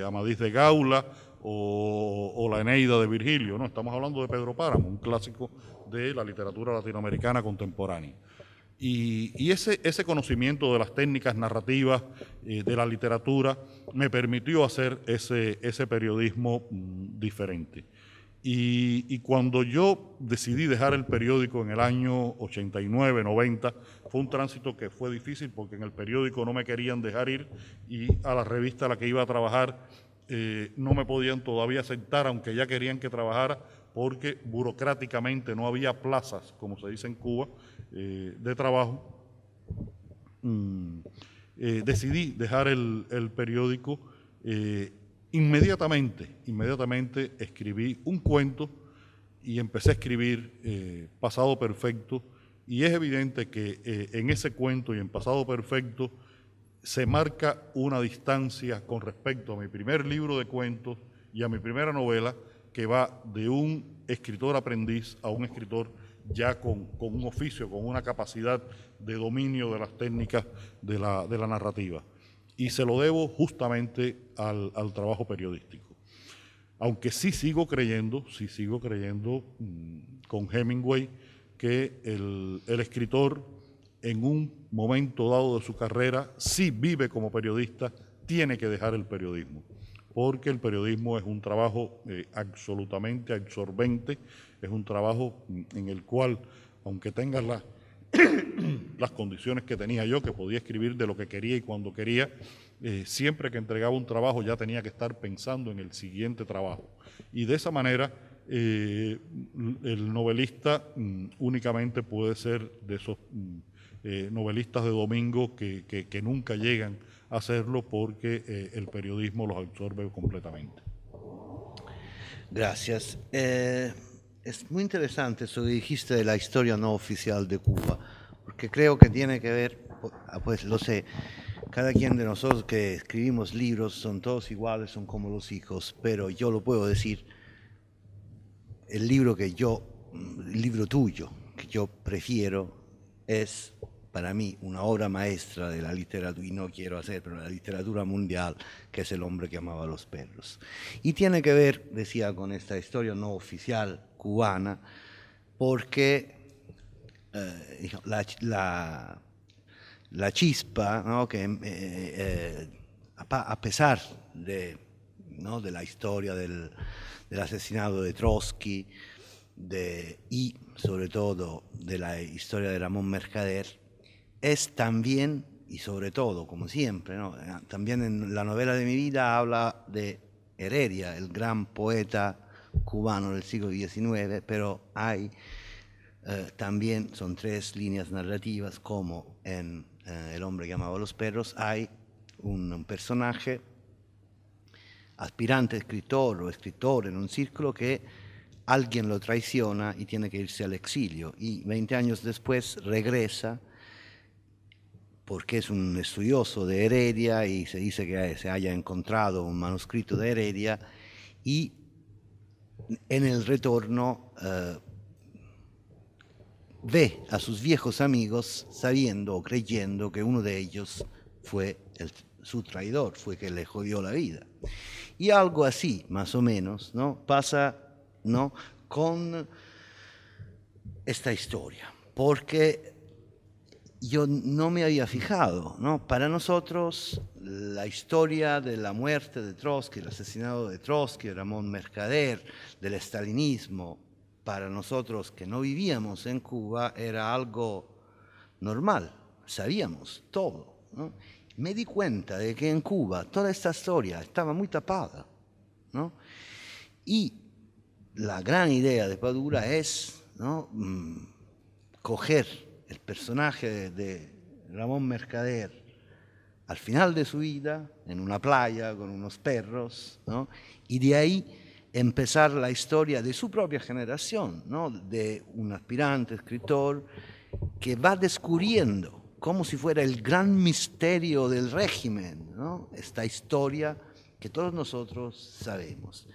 Amadís de Gaula o la Eneida de Virgilio, no, estamos hablando de Pedro Páramo, un clásico de la literatura latinoamericana contemporánea. Y ese conocimiento de las técnicas narrativas de la literatura me permitió hacer ese periodismo diferente. Y cuando yo decidí dejar el periódico en el año 89, 90, fue un tránsito que fue difícil porque en el periódico no me querían dejar ir y a la revista a la que iba a trabajar no me podían todavía aceptar, aunque ya querían que trabajara, porque burocráticamente no había plazas, como se dice en Cuba, de trabajo. Decidí dejar el periódico. Inmediatamente escribí un cuento y empecé a escribir Pasado Perfecto, y es evidente que en ese cuento y en Pasado Perfecto se marca una distancia con respecto a mi primer libro de cuentos y a mi primera novela, que va de un escritor aprendiz a un escritor ya con un oficio, con una capacidad de dominio de las técnicas de la narrativa. Y se lo debo justamente al trabajo periodístico. Aunque sí sigo creyendo con Hemingway que el escritor en un momento dado de su carrera, si vive como periodista, tiene que dejar el periodismo, porque el periodismo es un trabajo absolutamente absorbente, es un trabajo en el cual, aunque tengas las condiciones que tenía yo, que podía escribir de lo que quería y cuando quería, siempre que entregaba un trabajo ya tenía que estar pensando en el siguiente trabajo. Y de esa manera el novelista únicamente puede ser de esos novelistas de domingo que nunca llegan a hacerlo porque el periodismo los absorbe completamente. Gracias. Es muy interesante eso que dijiste de la historia no oficial de Cuba, porque creo que tiene que ver, pues lo sé, cada quien de nosotros que escribimos libros son todos iguales, son como los hijos, pero yo lo puedo decir, el libro tuyo, que yo prefiero, es para mí una obra maestra de la literatura, y no quiero hacer, pero la literatura mundial, que es El hombre que amaba a los perros. Y tiene que ver, decía, con esta historia no oficial cubana, porque la chispa, ¿no? Que a pesar de la historia del asesinato de Trotsky y sobre todo de la historia de Ramón Mercader, es también y sobre todo, como siempre, ¿no? También en la novela de mi vida habla de Heredia, el gran poeta cubano del siglo XIX, pero hay también, son 3 líneas narrativas, como en El hombre que amaba a los perros, hay un personaje aspirante escritor o escritor en un círculo que alguien lo traiciona y tiene que irse al exilio. Y 20 años después regresa porque es un estudioso de Heredia y se dice que se haya encontrado un manuscrito de Heredia, y en el retorno ve a sus viejos amigos sabiendo o creyendo que uno de ellos fue su traidor, fue que le jodió la vida. Y algo así, más o menos, ¿no?, pasa, ¿no?, con esta historia, porque yo no me había fijado, ¿no? Para nosotros la historia de la muerte de Trotsky, el asesinato de Trotsky, de Ramón Mercader, del estalinismo, para nosotros que no vivíamos en Cuba era algo normal, sabíamos todo, ¿no? Me di cuenta de que en Cuba toda esta historia estaba muy tapada, ¿no? Y la gran idea de Padura es, ¿no?, coger el personaje de Ramón Mercader al final de su vida, en una playa con unos perros, ¿no?, y de ahí empezar la historia de su propia generación, ¿no?, de un aspirante escritor que va descubriendo, como si fuera el gran misterio del régimen, ¿no?, esta historia que todos nosotros sabemos.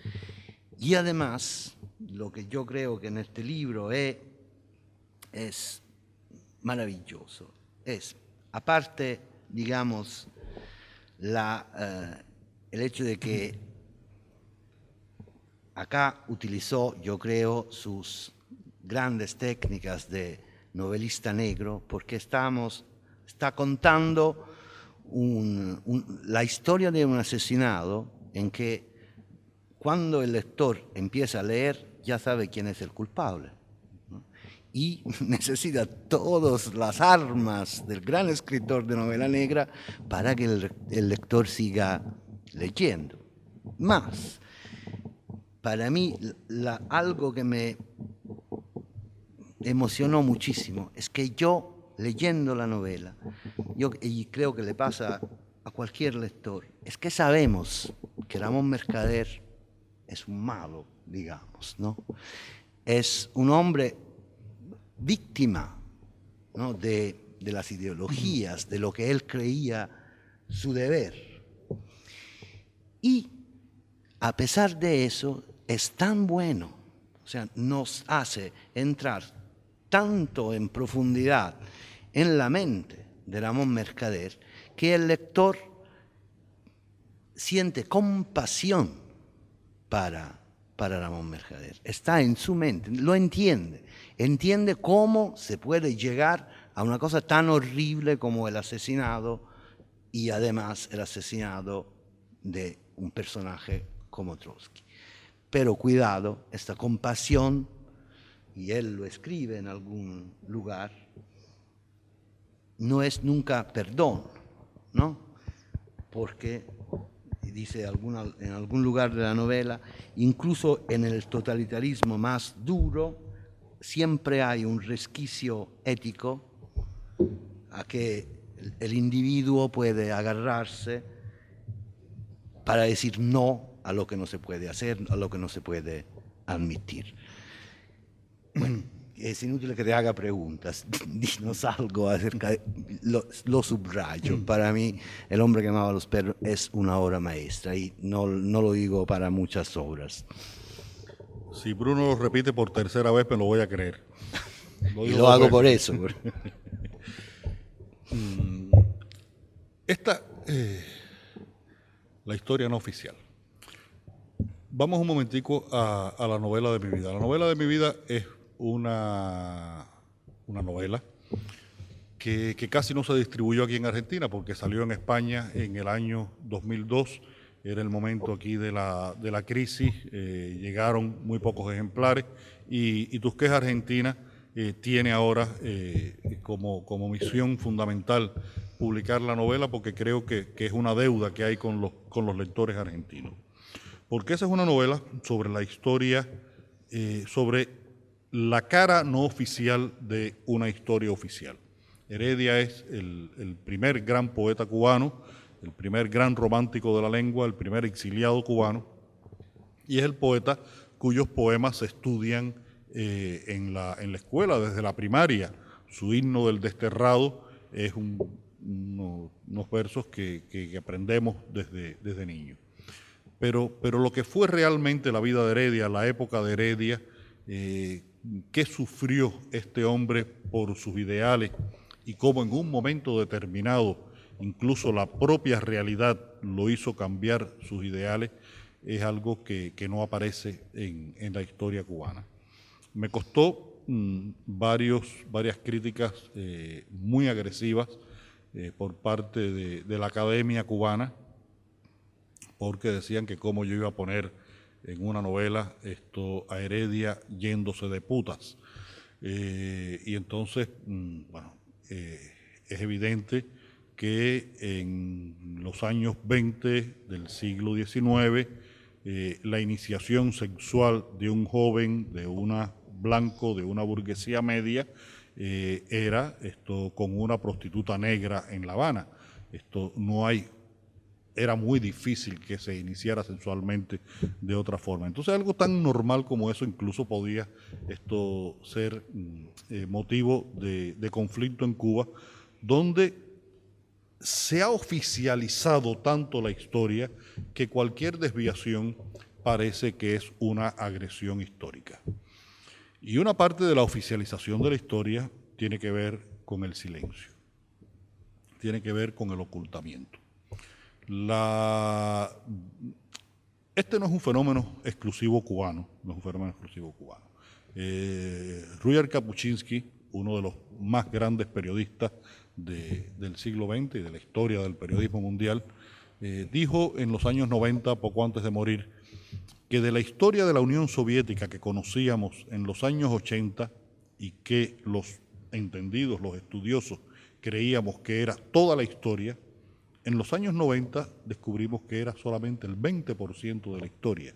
Y además, lo que yo creo que en este libro es maravilloso es, aparte, digamos, el hecho de que acá utilizó, yo creo, sus grandes técnicas de novelista negro, porque está contando la historia de un asesinado en que cuando el lector empieza a leer ya sabe quién es el culpable, ¿no?, y necesita todas las armas del gran escritor de novela negra para que el lector siga leyendo. Más, para mí, algo que me emocionó muchísimo es que yo, leyendo la novela, y creo que le pasa a cualquier lector, es que sabemos que Ramón Mercader es un malo, digamos, ¿no? Es un hombre víctima, ¿no?, de las ideologías, de lo que él creía su deber. Y a pesar de eso, es tan bueno, o sea, nos hace entrar tanto en profundidad en la mente de Ramón Mercader que el lector siente compasión para Ramón Mercader. Está en su mente, lo entiende cómo se puede llegar a una cosa tan horrible como el asesinado, y además el asesinado de un personaje como Trotsky. Pero cuidado, esta compasión, y él lo escribe en algún lugar, no es nunca perdón, ¿no? Porque, dice en algún lugar de la novela, incluso en el totalitarismo más duro, siempre hay un resquicio ético a que el individuo puede agarrarse para decir no a lo que no se puede hacer, a lo que no se puede admitir. Bueno, es inútil que te haga preguntas, dinos algo acerca de... Lo subrayo, para mí El hombre que amaba a los perros es una obra maestra y no lo digo para muchas obras. Si Bruno lo repite por tercera vez me lo voy a creer. Y lo hago por eso. Esta la historia no oficial. Vamos un momentico a la novela de mi vida. La novela de mi vida es una novela que casi no se distribuyó aquí en Argentina porque salió en España en el año 2002. Era el momento aquí de la crisis, llegaron muy pocos ejemplares y Tusquets Argentina tiene ahora como misión fundamental publicar la novela porque creo que es una deuda que hay con los lectores argentinos. Porque esa es una novela sobre la historia, sobre la cara no oficial de una historia oficial. Heredia es el primer gran poeta cubano el primer gran romántico de la lengua, el primer exiliado cubano, y es el poeta cuyos poemas se estudian en la escuela desde la primaria. Su himno del desterrado es unos versos que aprendemos desde niños. Pero lo que fue realmente la vida de Heredia, la época de Heredia, qué sufrió este hombre por sus ideales y cómo en un momento determinado incluso la propia realidad lo hizo cambiar sus ideales, es algo que no aparece en la historia cubana. Me costó varias críticas muy agresivas por parte de la academia cubana, porque decían que cómo yo iba a poner en una novela a Heredia yéndose de putas. Y entonces, bueno, es evidente que en los años 20 del siglo XIX, la iniciación sexual de un joven, de una blanco, de una burguesía media, era con una prostituta negra en La Habana. Era muy difícil que se iniciara sexualmente de otra forma. Entonces algo tan normal como eso incluso podía ser motivo de conflicto en Cuba, donde se ha oficializado tanto la historia que cualquier desviación parece que es una agresión histórica. Y una parte de la oficialización de la historia tiene que ver con el silencio, tiene que ver con el ocultamiento. Este no es un fenómeno exclusivo cubano, Rudyard Kapuscinski, uno de los más grandes periodistas del siglo XX y de la historia del periodismo mundial, dijo en los años 90, poco antes de morir, que de la historia de la Unión Soviética que conocíamos en los años 80 y que los entendidos, los estudiosos, creíamos que era toda la historia, en los años 90 descubrimos que era solamente el 20% de la historia,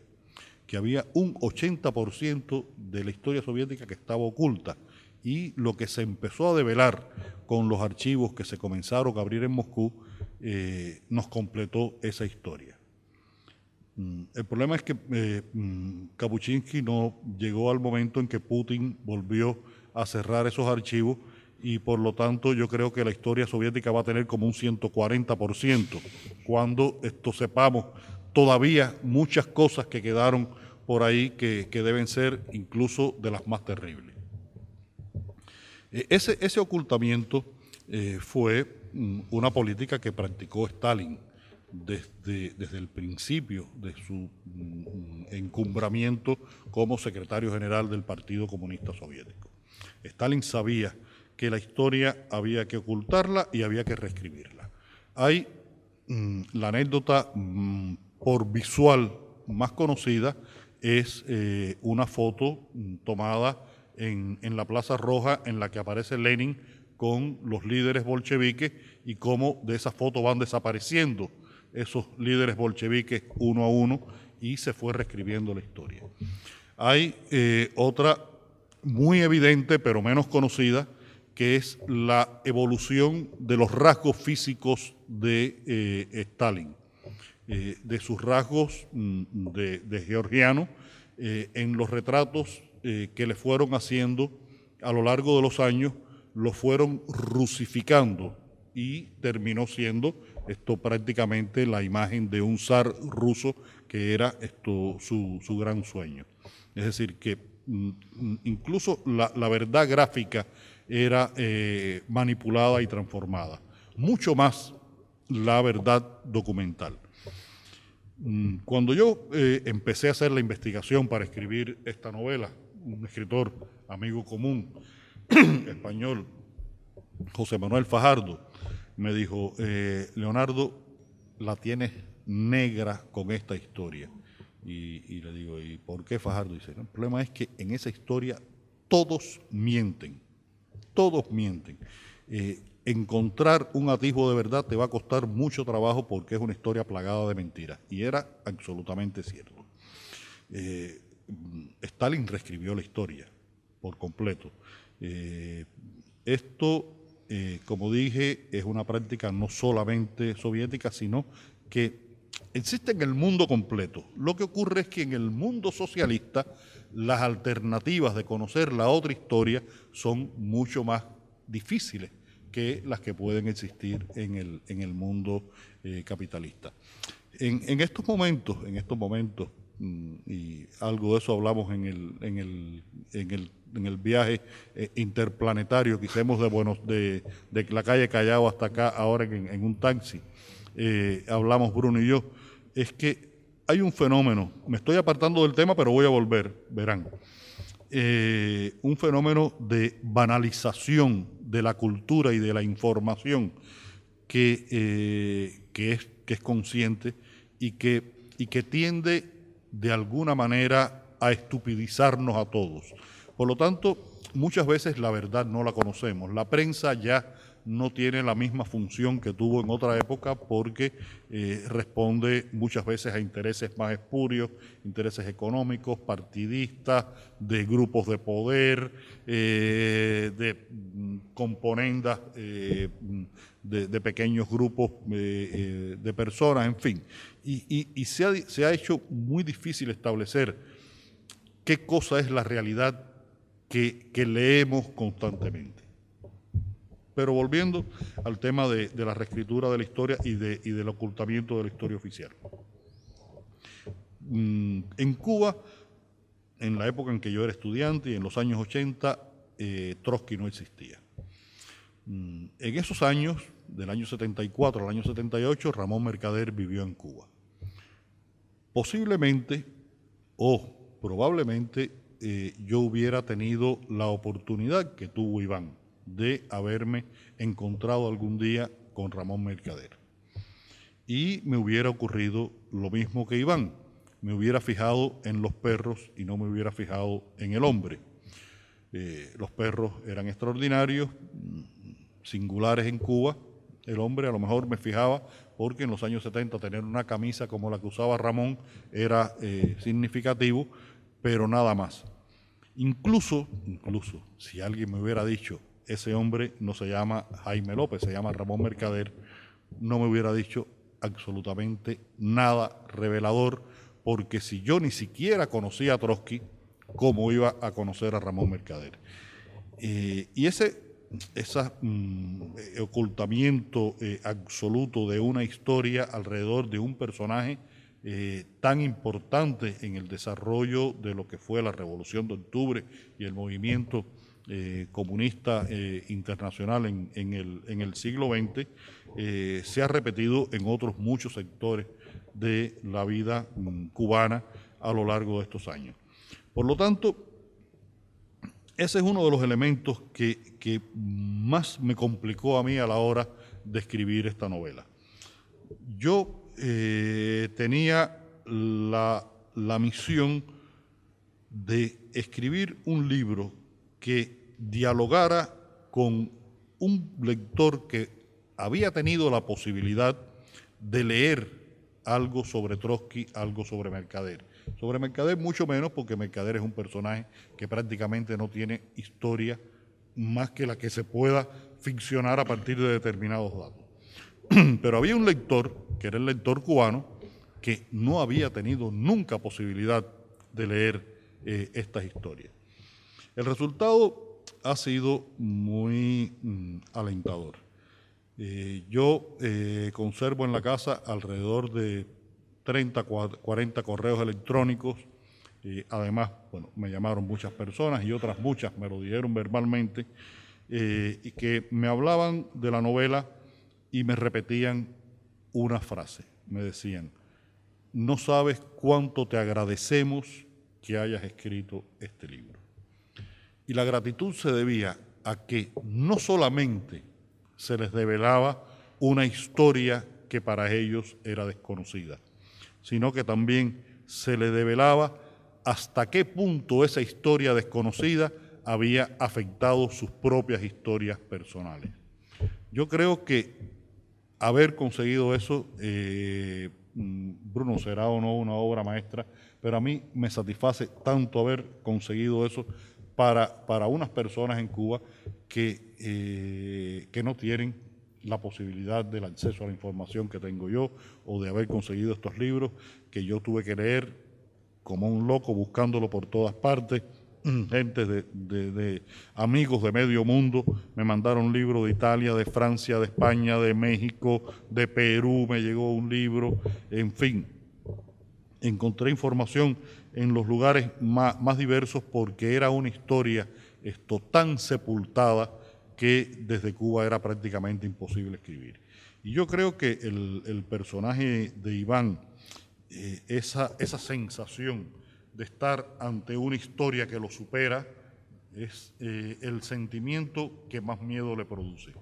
que había un 80% de la historia soviética que estaba oculta, y lo que se empezó a develar con los archivos que se comenzaron a abrir en Moscú nos completó esa historia. El problema es que Kapuscinski no llegó al momento en que Putin volvió a cerrar esos archivos, y por lo tanto yo creo que la historia soviética va a tener como un 140% cuando sepamos todavía muchas cosas que quedaron por ahí que deben ser incluso de las más terribles. Ese ocultamiento fue una política que practicó Stalin desde el principio de su encumbramiento como secretario general del Partido Comunista Soviético. Stalin sabía que la historia había que ocultarla y había que reescribirla. Hay la anécdota por visual más conocida, es una foto tomada en la Plaza Roja en la que aparece Lenin con los líderes bolcheviques y cómo de esa foto van desapareciendo esos líderes bolcheviques uno a uno y se fue reescribiendo la historia. Hay otra muy evidente pero menos conocida, que es la evolución de los rasgos físicos de Stalin, de sus rasgos de georgiano, en los retratos que le fueron haciendo a lo largo de los años, lo fueron rusificando y terminó siendo prácticamente la imagen de un zar ruso que era su gran sueño. Es decir, que incluso la verdad gráfica era manipulada y transformada, mucho más la verdad documental. Cuando yo empecé a hacer la investigación para escribir esta novela, un escritor, amigo común, español, José Manuel Fajardo, me dijo, Leonardo, la tienes negra con esta historia. Y le digo, ¿y por qué Fajardo? Dice, el problema es que en esa historia todos mienten. Todos mienten. Encontrar un atisbo de verdad te va a costar mucho trabajo porque es una historia plagada de mentiras. Y era absolutamente cierto. Stalin reescribió la historia por completo. Esto como dije, es una práctica no solamente soviética, sino que existe en el mundo completo. Lo que ocurre es que en el mundo socialista las alternativas de conocer la otra historia son mucho más difíciles que las que pueden existir en el mundo capitalista. En estos momentos, y algo de eso hablamos en el viaje interplanetario que hicimos de la calle Callao hasta acá, ahora en un taxi, hablamos Bruno y yo, es que hay un fenómeno, me estoy apartando del tema, pero voy a volver, verán, un fenómeno de banalización de la cultura y de la información que es consciente y que tiende de alguna manera a estupidizarnos a todos. Por lo tanto, muchas veces la verdad no la conocemos. La prensa ya no tiene la misma función que tuvo en otra época porque responde muchas veces a intereses más espurios, intereses económicos, partidistas, de grupos de poder, de componendas de pequeños grupos de personas, en fin. Y se ha hecho muy difícil establecer qué cosa es la realidad que leemos constantemente. Pero volviendo al tema de la reescritura de la historia y del ocultamiento de la historia oficial. En Cuba, en la época en que yo era estudiante y en los años 80, Trotsky no existía. En esos años, del año 74 al año 78, Ramón Mercader vivió en Cuba. Posiblemente o probablemente yo hubiera tenido la oportunidad que tuvo Iván de haberme encontrado algún día con Ramón Mercader. Y me hubiera ocurrido lo mismo que Iván. Me hubiera fijado en los perros y no me hubiera fijado en el hombre. Los perros eran extraordinarios, singulares en Cuba. El hombre a lo mejor me fijaba porque en los años 70 tener una camisa como la que usaba Ramón era significativo, pero nada más. Incluso, si alguien me hubiera dicho, ese hombre no se llama Jaime López, se llama Ramón Mercader, no me hubiera dicho absolutamente nada revelador, porque si yo ni siquiera conocía a Trotsky, ¿cómo iba a conocer a Ramón Mercader? Y ese ocultamiento absoluto de una historia alrededor de un personaje tan importante en el desarrollo de lo que fue la Revolución de Octubre y el movimiento comunista internacional en el siglo XX, se ha repetido en otros muchos sectores de la vida cubana a lo largo de estos años. Por lo tanto, ese es uno de los elementos que más me complicó a mí a la hora de escribir esta novela. Yo tenía la misión de escribir un libro que dialogara con un lector que había tenido la posibilidad de leer algo sobre Trotsky, algo sobre Mercader. Sobre Mercader mucho menos, porque Mercader es un personaje que prácticamente no tiene historia más que la que se pueda ficcionar a partir de determinados datos. Pero había un lector, que era el lector cubano, que no había tenido nunca posibilidad de leer estas historias. El resultado ha sido muy alentador. Yo conservo en la casa alrededor de 30, 40 correos electrónicos. Además, bueno, me llamaron muchas personas y otras muchas me lo dijeron verbalmente, y que me hablaban de la novela y me repetían una frase. Me decían, no sabes cuánto te agradecemos que hayas escrito este libro. Y la gratitud se debía a que no solamente se les develaba una historia que para ellos era desconocida, sino que también se les develaba hasta qué punto esa historia desconocida había afectado sus propias historias personales. Yo creo que haber conseguido eso, Bruno, será o no una obra maestra, pero a mí me satisface tanto haber conseguido eso para unas personas en Cuba que no tienen la posibilidad del acceso a la información que tengo yo o de haber conseguido estos libros que yo tuve que leer como un loco buscándolo por todas partes. Gente de amigos de medio mundo me mandaron libros de Italia, de Francia, de España, de México, de Perú, me llegó un libro, en fin. Encontré información en los lugares más diversos porque era una historia tan sepultada que desde Cuba era prácticamente imposible escribir. Y yo creo que el personaje de Iván, esa sensación de estar ante una historia que lo supera, es el sentimiento que más miedo le produce.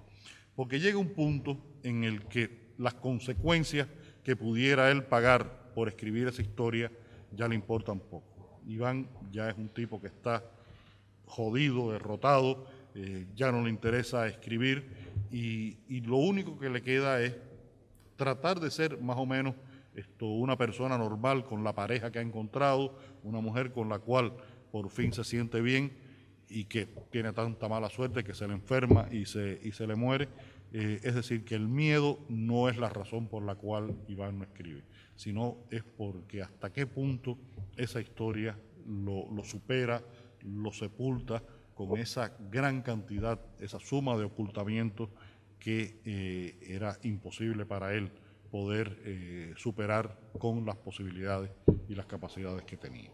Porque llega un punto en el que las consecuencias que pudiera él pagar por escribir esa historia ya le importan poco. Iván ya es un tipo que está jodido, derrotado, ya no le interesa escribir y lo único que le queda es tratar de ser más o menos una persona normal con la pareja que ha encontrado, una mujer con la cual por fin se siente bien y que tiene tanta mala suerte que se le enferma y se le muere. Es decir, que el miedo no es la razón por la cual Iván no escribe, sino es porque hasta qué punto esa historia lo supera, lo sepulta con esa gran cantidad, esa suma de ocultamientos que era imposible para él poder superar con las posibilidades y las capacidades que tenía.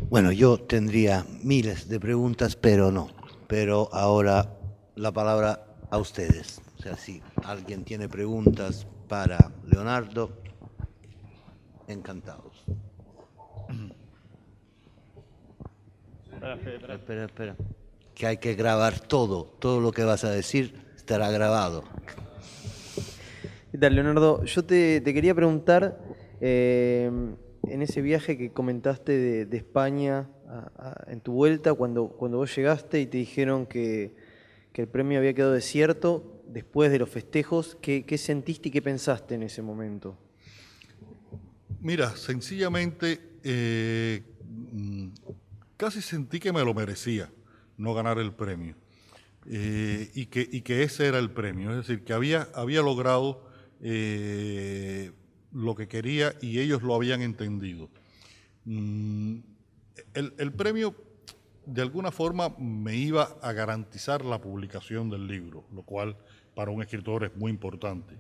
Bueno, yo tendría miles de preguntas, pero no. Pero ahora la palabra a ustedes. O sea, si alguien tiene preguntas para Leonardo, encantados. Espera. Que hay que grabar todo lo que vas a decir estará grabado. ¿Qué tal, Leonardo? Yo te quería preguntar, en ese viaje que comentaste de España en tu vuelta, cuando vos llegaste y te dijeron que el premio había quedado desierto, después de los festejos, ¿qué sentiste y qué pensaste en ese momento? Mira, sencillamente casi sentí que me lo merecía no ganar el premio y que ese era el premio, es decir, que había logrado lo que quería y ellos lo habían entendido. El premio de alguna forma me iba a garantizar la publicación del libro, lo cual para un escritor es muy importante,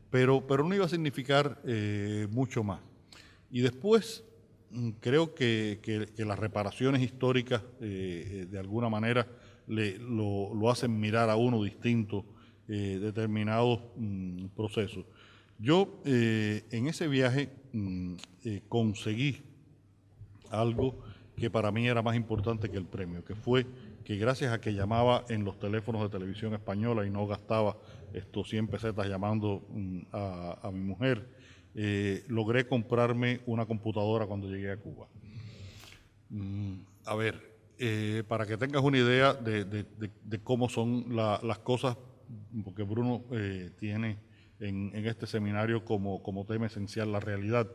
pero no iba a significar mucho más. Y después creo que las reparaciones históricas de alguna manera lo hacen mirar a uno distinto determinados procesos. Yo en ese viaje conseguí algo que para mí era más importante que el premio, que fue que gracias a que llamaba en los teléfonos de televisión española y no gastaba 100 pesetas llamando a mi mujer, logré comprarme una computadora cuando llegué a Cuba. A ver, para que tengas una idea de cómo son las cosas, porque Bruno tiene en este seminario como tema esencial la realidad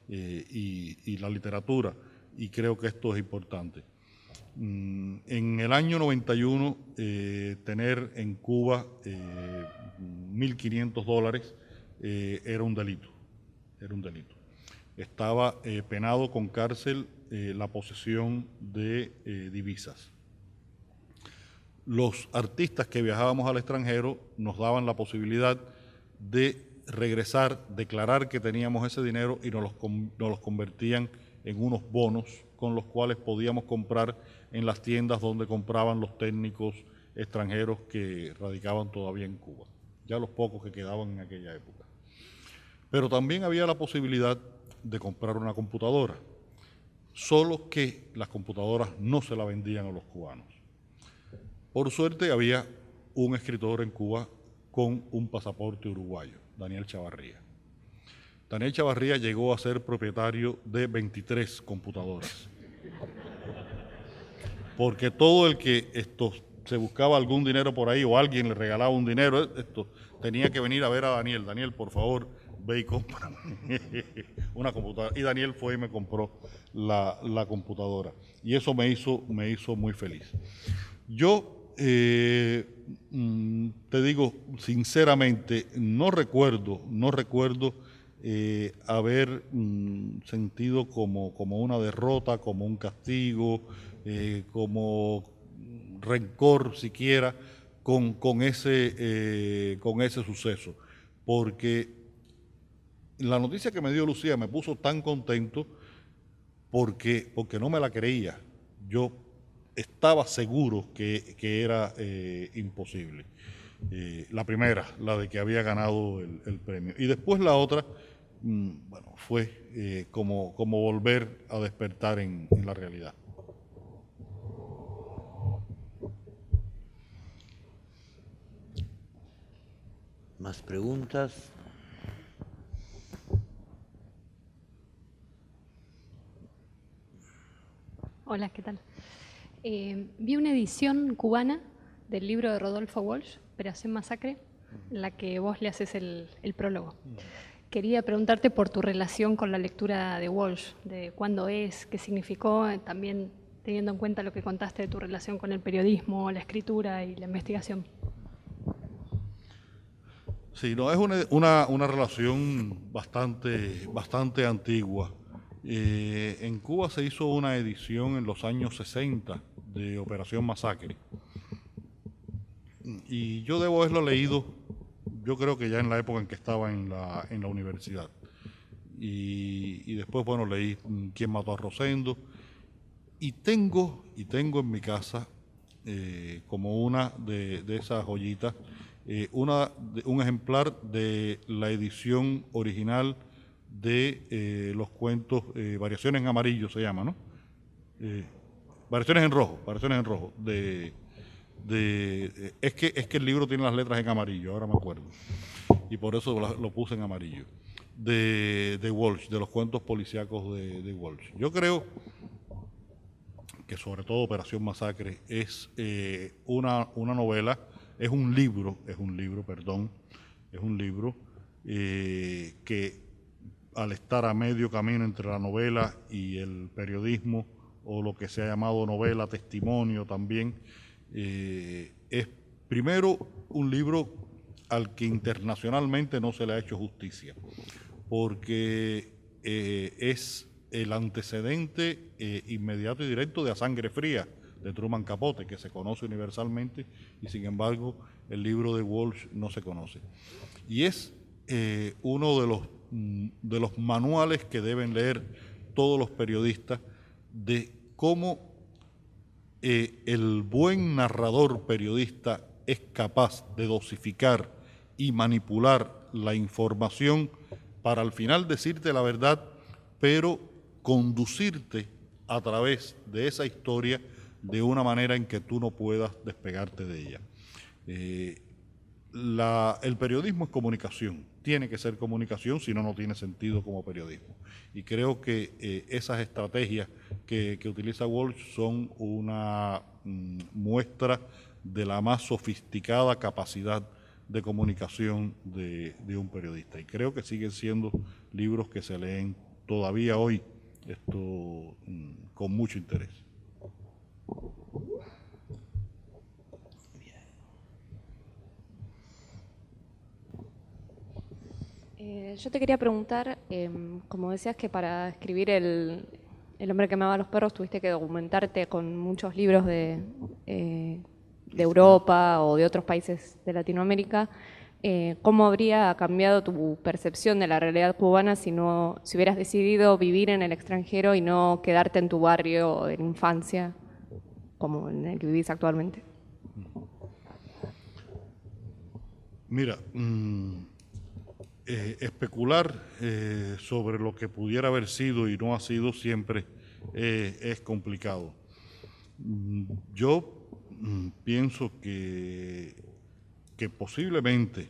y la literatura, y creo que esto es importante. En el año 91, tener en Cuba $1.500 era un delito. Estaba penado con cárcel la posesión de divisas. Los artistas que viajábamos al extranjero nos daban la posibilidad de regresar, declarar que teníamos ese dinero y nos los convertían en unos bonos con los cuales podíamos comprar en las tiendas donde compraban los técnicos extranjeros que radicaban todavía en Cuba, ya los pocos que quedaban en aquella época. Pero también había la posibilidad de comprar una computadora, solo que las computadoras no se la vendían a los cubanos. Por suerte había un escritor en Cuba con un pasaporte uruguayo, Daniel Chavarría. Daniel Chavarría llegó a ser propietario de 23 computadoras. Porque todo el que se buscaba algún dinero por ahí o alguien le regalaba un dinero, tenía que venir a ver a Daniel. Daniel, por favor, ve y compra una computadora. Y Daniel fue y me compró la computadora. Y eso me hizo muy feliz. Yo te digo sinceramente, no recuerdo haber sentido como una derrota, como un castigo, como rencor siquiera con ese suceso, porque la noticia que me dio Lucía me puso tan contento porque no me la creía. Yo estaba seguro que era imposible. La primera, la de que había ganado el premio. Y después la otra, bueno, fue como volver a despertar en la realidad. ¿Más preguntas? Hola, ¿qué tal? Vi una edición cubana del libro de Rodolfo Walsh, Operación Masacre, en la que vos le haces el prólogo. Quería preguntarte por tu relación con la lectura de Walsh, de cuándo es, qué significó, también teniendo en cuenta lo que contaste de tu relación con el periodismo, la escritura y la investigación. Sí, no, es una relación bastante antigua. En Cuba se hizo una edición en los años 60 de Operación Masacre. Y yo debo haberlo leído, yo creo que ya en la época en que estaba en la universidad. Y después, bueno, leí Quién mató a Rosendo. Y tengo en mi casa, como una de esas joyitas, un ejemplar de la edición original de los cuentos, Variaciones en Amarillo se llama, ¿no? Variaciones en Rojo, es que el libro tiene las letras en amarillo, ahora me acuerdo, y por eso lo puse en amarillo, de Walsh, de los cuentos policíacos de Walsh. Yo creo que sobre todo Operación Masacre es una novela, es un libro que al estar a medio camino entre la novela y el periodismo, o lo que se ha llamado novela testimonio también, es primero un libro al que internacionalmente no se le ha hecho justicia, porque es el antecedente inmediato y directo de A Sangre Fría, de Truman Capote, que se conoce universalmente, y sin embargo el libro de Walsh no se conoce. Y es uno de los manuales que deben leer todos los periodistas de cómo el buen narrador periodista es capaz de dosificar y manipular la información para al final decirte la verdad, pero conducirte a través de esa historia de una manera en que tú no puedas despegarte de ella. El periodismo es comunicación, tiene que ser comunicación, si no, no tiene sentido como periodismo. Y creo que esas estrategias que utiliza Walsh son una muestra de la más sofisticada capacidad de comunicación de un periodista. Y creo que siguen siendo libros que se leen todavía hoy con mucho interés. Yo te quería preguntar, como decías que para escribir El hombre que amaba a los perros tuviste que documentarte con muchos libros de Europa o de otros países de Latinoamérica, ¿cómo habría cambiado tu percepción de la realidad cubana si hubieras decidido vivir en el extranjero y no quedarte en tu barrio en infancia, como en el que vivís actualmente? Mira, especular sobre lo que pudiera haber sido y no ha sido siempre es complicado. Yo pienso que posiblemente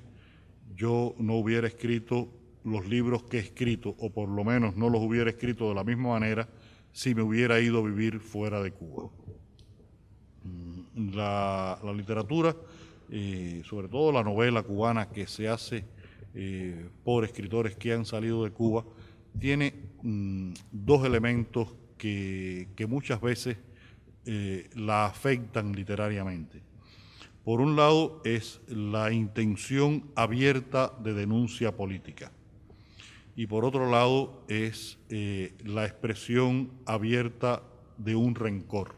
yo no hubiera escrito los libros que he escrito, o por lo menos no los hubiera escrito de la misma manera si me hubiera ido a vivir fuera de Cuba. La literatura, sobre todo la novela cubana que se hace por escritores que han salido de Cuba, tiene dos elementos que muchas veces la afectan literariamente. Por un lado es la intención abierta de denuncia política y por otro lado es la expresión abierta de un rencor.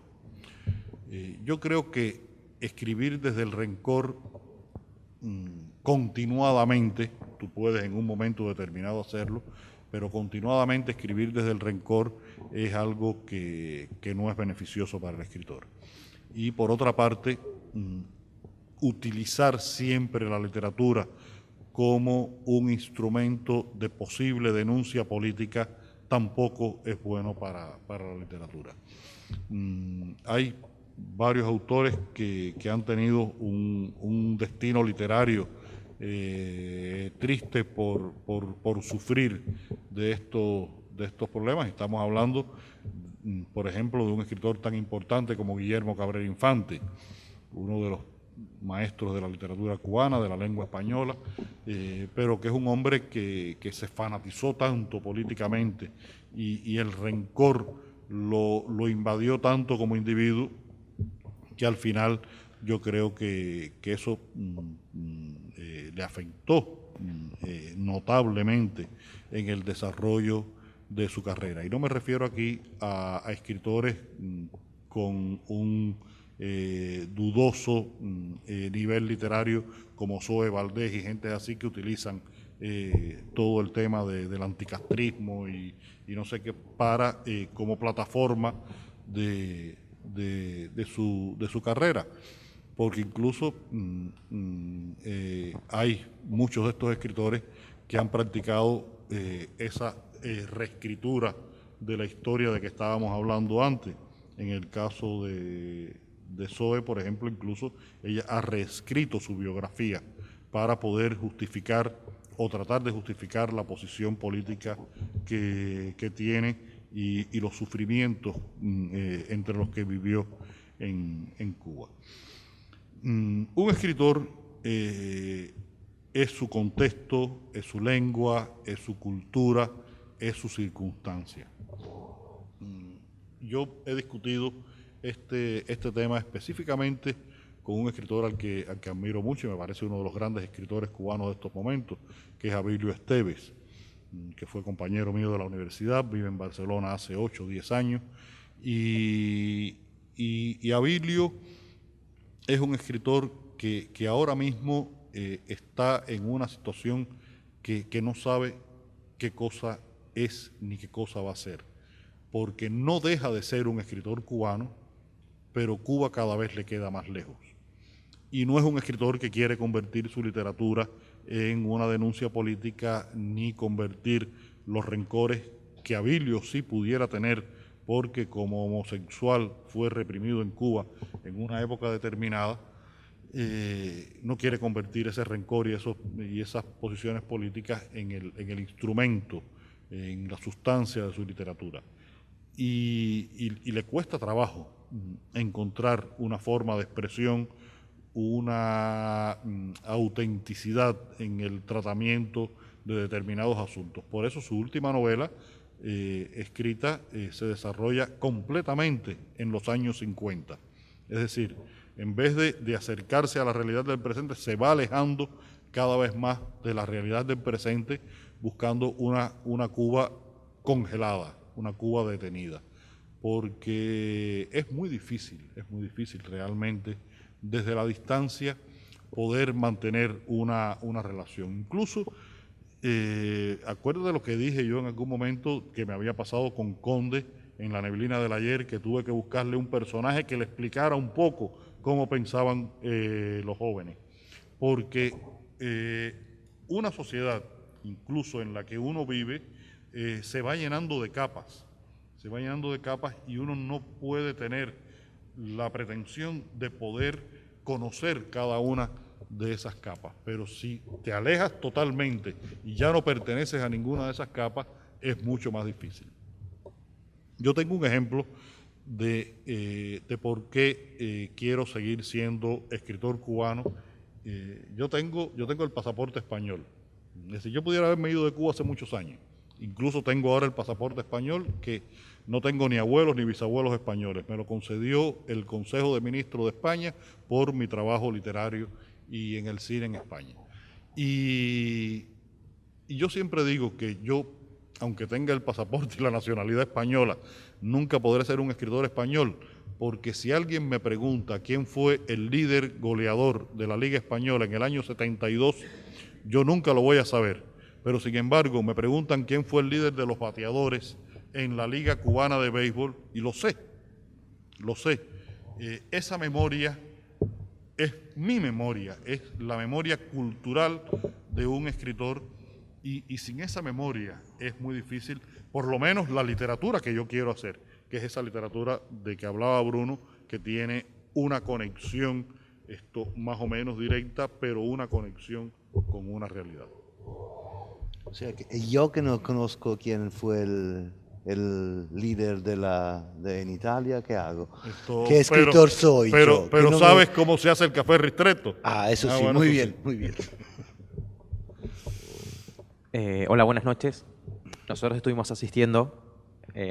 Yo creo que escribir desde el rencor continuadamente, tú puedes en un momento determinado hacerlo, pero continuadamente escribir desde el rencor es algo que no es beneficioso para el escritor. Y por otra parte, utilizar siempre la literatura como un instrumento de posible denuncia política tampoco es bueno para la literatura. Hay varios autores que han tenido un destino literario triste por sufrir de estos problemas. Estamos hablando, por ejemplo, de un escritor tan importante como Guillermo Cabrera Infante, uno de los maestros de la literatura cubana, de la lengua española, pero que es un hombre que se fanatizó tanto políticamente y el rencor lo invadió tanto como individuo que al final yo creo que eso le afectó notablemente en el desarrollo de su carrera. Y no me refiero aquí a escritores con un dudoso nivel literario como Zoe Valdés y gente así que utilizan todo el tema del anticastrismo y no sé qué para como plataforma de su carrera, porque incluso hay muchos de estos escritores que han practicado esa reescritura de la historia de que estábamos hablando antes. En el caso de Zoe, por ejemplo, incluso ella ha reescrito su biografía para poder justificar o tratar de justificar la posición política que tiene y los sufrimientos entre los que vivió en Cuba. Un escritor es su contexto, es su lengua, es su cultura, es su circunstancia. Yo he discutido este tema específicamente con un escritor al que admiro mucho y me parece uno de los grandes escritores cubanos de estos momentos, que es Abilio Esteves, que fue compañero mío de la universidad, vive en Barcelona hace 8 o 10 años, y Abilio es un escritor que ahora mismo está en una situación que no sabe qué cosa es ni qué cosa va a ser, porque no deja de ser un escritor cubano, pero Cuba cada vez le queda más lejos. Y no es un escritor que quiere convertir su literatura en una denuncia política ni convertir los rencores que Abilio sí pudiera tener porque como homosexual fue reprimido en Cuba en una época determinada, no quiere convertir ese rencor y esas posiciones políticas en el instrumento, en la sustancia de su literatura. Y le cuesta trabajo encontrar una forma de expresión, una autenticidad en el tratamiento de determinados asuntos. Por eso su última novela escrita se desarrolla completamente en los años 50. Es decir, en vez de acercarse a la realidad del presente, se va alejando cada vez más de la realidad del presente, buscando una Cuba congelada, una Cuba detenida. Porque es muy difícil realmente desde la distancia poder mantener una relación. Incluso, acuérdate de lo que dije yo en algún momento que me había pasado con Conde en La neblina del ayer, que tuve que buscarle un personaje que le explicara un poco cómo pensaban los jóvenes. Porque una sociedad, incluso en la que uno vive, se va llenando de capas. Se va llenando de capas y uno no puede tener la pretensión de poder conocer cada una de esas capas. Pero si te alejas totalmente y ya no perteneces a ninguna de esas capas, es mucho más difícil. Yo tengo un ejemplo de por qué quiero seguir siendo escritor cubano. Yo tengo el pasaporte español. Es decir, yo pudiera haberme ido de Cuba hace muchos años. Incluso tengo ahora el pasaporte español, que no tengo ni abuelos ni bisabuelos españoles. Me lo concedió el Consejo de Ministros de España por mi trabajo literario y en el cine en España. Y yo siempre digo que yo, aunque tenga el pasaporte y la nacionalidad española, nunca podré ser un escritor español, porque si alguien me pregunta quién fue el líder goleador de la Liga Española en el año 72, yo nunca lo voy a saber. Pero sin embargo, me preguntan quién fue el líder de los bateadores en la Liga Cubana de Béisbol, y lo sé. Esa memoria es mi memoria, es la memoria cultural de un escritor, y sin esa memoria es muy difícil, por lo menos la literatura que yo quiero hacer, que es esa literatura de que hablaba Bruno, que tiene una conexión, más o menos directa, pero una conexión con una realidad. O sea, que yo que no conozco quién fue el líder en Italia, ¿qué hago? ¿Qué escritor soy yo? Pero no ¿sabes cómo se hace el café ristretto? Eso sí, bueno, muy eso bien, sí. muy bien. Hola, buenas noches. Nosotros estuvimos asistiendo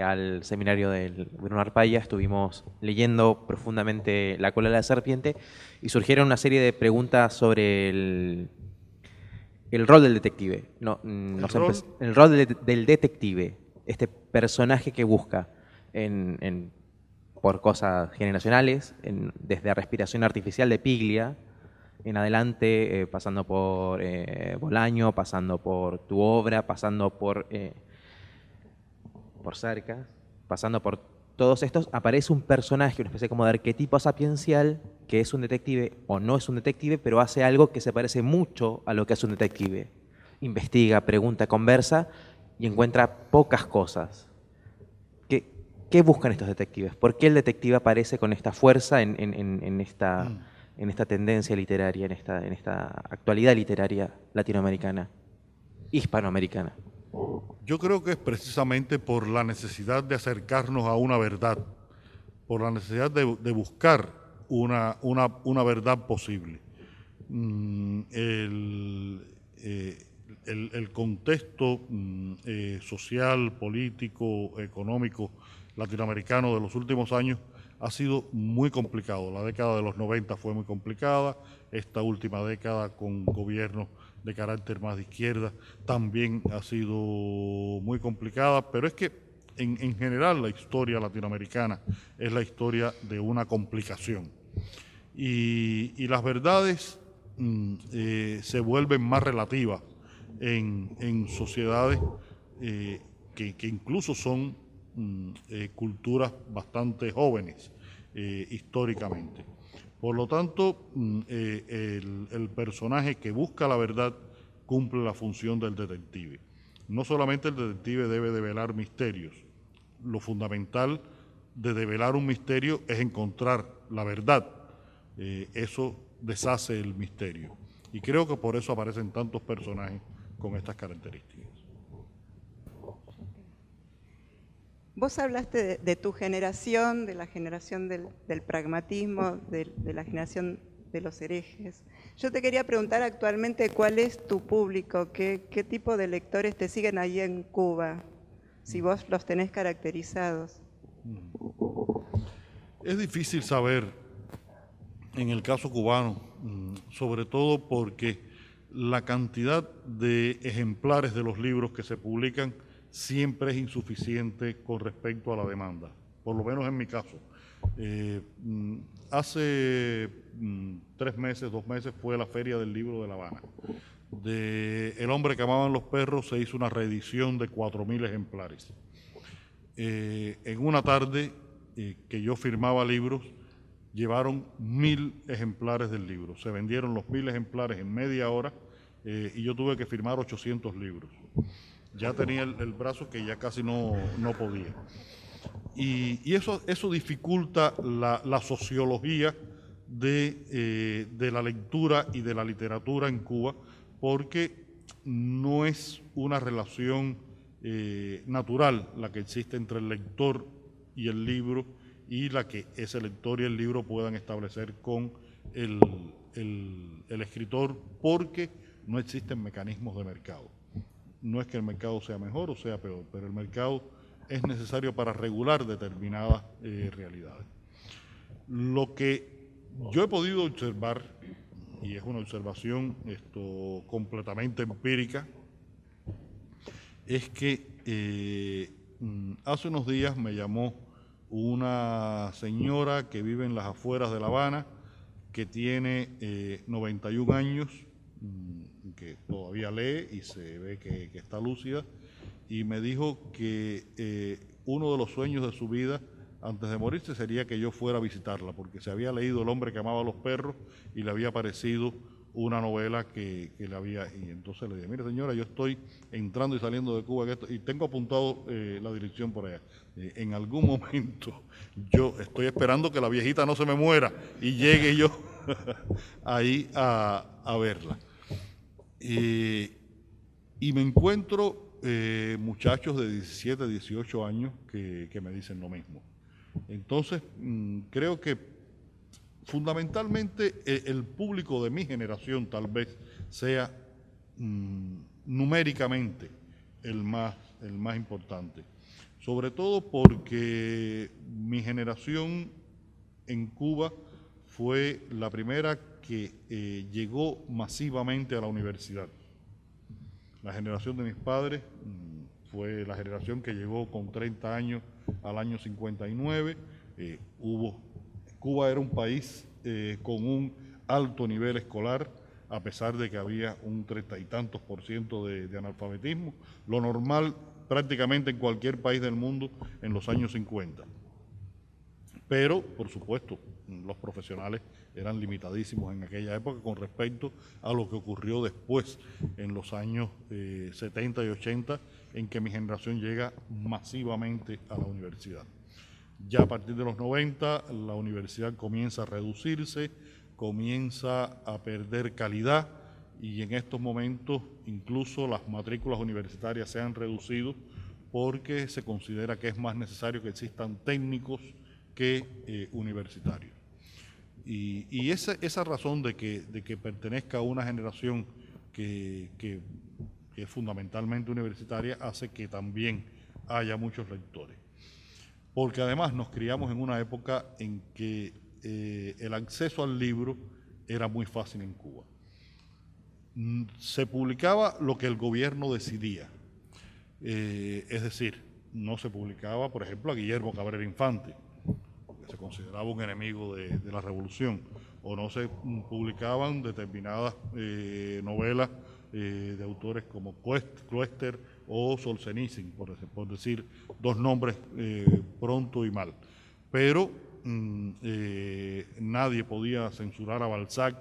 al seminario del Bruno Arpaia, estuvimos leyendo profundamente La cola de la serpiente y surgieron una serie de preguntas sobre el rol del detective. El rol del detective, este personaje que busca por cosas generacionales, desde la respiración artificial de Piglia en adelante, pasando por Bolaño, pasando por tu obra, pasando por Cercas, pasando por todos estos, aparece un personaje, una especie como de arquetipo sapiencial, que es un detective o no es un detective, pero hace algo que se parece mucho a lo que hace un detective. Investiga, pregunta, conversa y encuentra pocas cosas. ¿Qué buscan estos detectives? ¿Por qué el detective aparece con esta fuerza en esta tendencia literaria, en esta actualidad literaria latinoamericana, hispanoamericana? Yo creo que es precisamente por la necesidad de acercarnos a una verdad, por la necesidad de buscar una verdad posible. El contexto social, político, económico latinoamericano de los últimos años ha sido muy complicado. La década de los 90 fue muy complicada, esta última década con gobiernos de carácter más de izquierda también ha sido muy complicada, pero es que en general la historia latinoamericana es la historia de una complicación. Y las verdades se vuelven más relativas en sociedades que incluso son culturas bastante jóvenes históricamente. Por lo tanto, el personaje que busca la verdad cumple la función del detective. No solamente el detective debe develar misterios, lo fundamental de develar un misterio es encontrar la verdad. Eso deshace el misterio. Y creo que por eso aparecen tantos personajes con estas características. Vos hablaste de tu generación, de la generación del pragmatismo, de la generación de los herejes. Yo te quería preguntar actualmente cuál es tu público, qué tipo de lectores te siguen ahí en Cuba, si vos los tenés caracterizados. Es difícil saber en el caso cubano, sobre todo porque la cantidad de ejemplares de los libros que se publican siempre es insuficiente con respecto a la demanda, por lo menos en mi caso. Hace 2 meses fue la Feria del Libro de La Habana. De El hombre que amaban los perros se hizo una reedición de 4.000 ejemplares. En una tarde que yo firmaba libros, llevaron 1.000 ejemplares del libro. Se vendieron los 1.000 ejemplares en media hora y yo tuve que firmar 800 libros. Ya tenía el brazo que ya casi no podía. Y eso dificulta la sociología de la lectura y de la literatura en Cuba, porque no es una relación natural la que existe entre el lector y el libro, y la que ese lector y el libro puedan establecer con el escritor, porque no existen mecanismos de mercado. No es que el mercado sea mejor o sea peor, pero el mercado es necesario para regular determinadas realidades. Lo que yo he podido observar, y es una observación completamente empírica, es que hace unos días me llamó una señora que vive en las afueras de La Habana, que tiene 91 años, que todavía lee y se ve que está lúcida, y me dijo que uno de los sueños de su vida antes de morirse sería que yo fuera a visitarla, porque se había leído El hombre que amaba a los perros y le había parecido una novela que le había... Y entonces le dije, mire señora, yo estoy entrando y saliendo de Cuba y tengo apuntado la dirección por allá. En algún momento yo estoy esperando que la viejita no se me muera y llegue yo ahí a verla. Y me encuentro muchachos de 17, 18 años que me dicen lo mismo. Entonces, creo que fundamentalmente el público de mi generación tal vez sea numéricamente el más importante. Sobre todo porque mi generación en Cuba fue la primera que llegó masivamente a la universidad. La generación de mis padres fue la generación que llegó con 30 años al año 59. Cuba era un país con un alto nivel escolar, a pesar de que había un 30 y tantos % de analfabetismo, lo normal prácticamente en cualquier país del mundo en los años 50. Pero, por supuesto, los profesionales eran limitadísimos en aquella época con respecto a lo que ocurrió después, en los años 70 y 80, en que mi generación llega masivamente a la universidad. Ya a partir de los 90, la universidad comienza a reducirse, comienza a perder calidad, y en estos momentos incluso las matrículas universitarias se han reducido porque se considera que es más necesario que existan técnicos que universitarios. Y esa razón de que pertenezca a una generación que es fundamentalmente universitaria hace que también haya muchos lectores. Porque además nos criamos en una época en que el acceso al libro era muy fácil en Cuba. Se publicaba lo que el gobierno decidía, es decir, no se publicaba, por ejemplo, a Guillermo Cabrera Infante, porque se consideraba un enemigo de la revolución, o no se publicaban determinadas novelas de autores como Cloester o Solzhenitsyn, por decir dos nombres pronto y mal. Pero nadie podía censurar a Balzac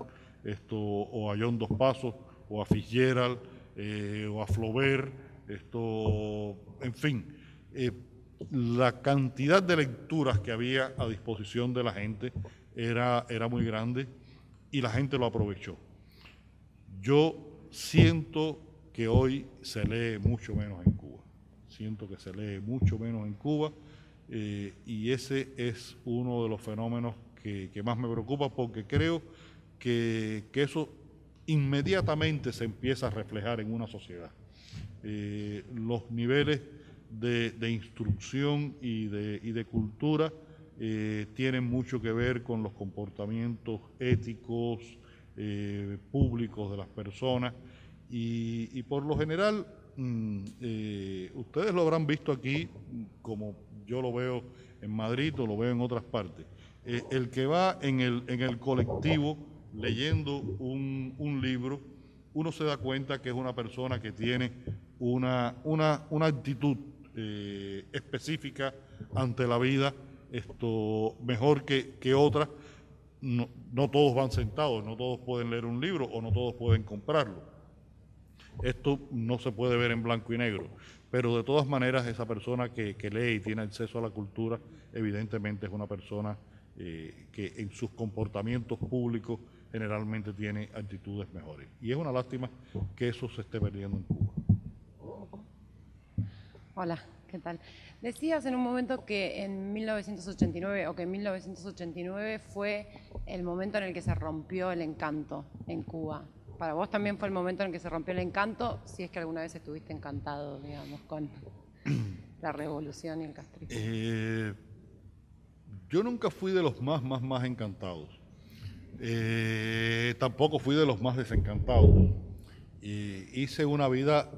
o a John Dos Passos o a Fitzgerald o a Flaubert, en fin, la cantidad de lecturas que había a disposición de la gente era muy grande y la gente lo aprovechó. Yo siento que hoy se lee mucho menos en Cuba. Siento que se lee mucho menos en Cuba y ese es uno de los fenómenos que más me preocupa, porque creo que eso inmediatamente se empieza a reflejar en una sociedad. Los niveles de instrucción y de cultura tienen mucho que ver con los comportamientos éticos, públicos de las personas, y por lo general, ustedes lo habrán visto aquí, como yo lo veo en Madrid o lo veo en otras partes. El que va en el colectivo leyendo un libro, uno se da cuenta que es una persona que tiene una actitud específica ante la vida, mejor que otras. No todos van sentados, no todos pueden leer un libro o no todos pueden comprarlo. Esto no se puede ver en blanco y negro, pero de todas maneras esa persona que lee y tiene acceso a la cultura, evidentemente es una persona que en sus comportamientos públicos generalmente tiene actitudes mejores. Y es una lástima que eso se esté perdiendo en Cuba. Hola, ¿qué tal? Decías en un momento que en 1989 fue el momento en el que se rompió el encanto en Cuba. para vos también fue el momento en que se rompió el encanto, si es que alguna vez estuviste encantado, digamos, con la revolución y el castrismo. Yo nunca fui de los más encantados. Tampoco fui de los más desencantados. Hice una vida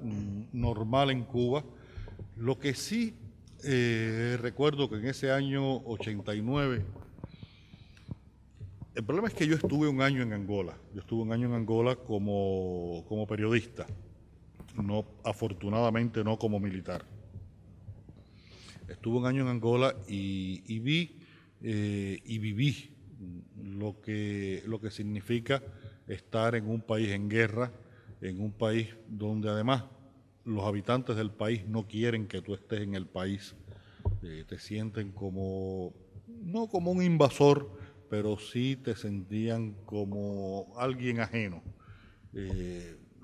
normal en Cuba. Lo que sí recuerdo que en ese año 89, el problema es que yo estuve un año en Angola. Yo estuve un año en Angola como periodista, no, afortunadamente no como militar. Estuve un año en Angola y vi y viví lo que significa estar en un país en guerra, en un país donde además los habitantes del país no quieren que tú estés en el país, te sienten como, no como un invasor, pero sí te sentían como alguien ajeno,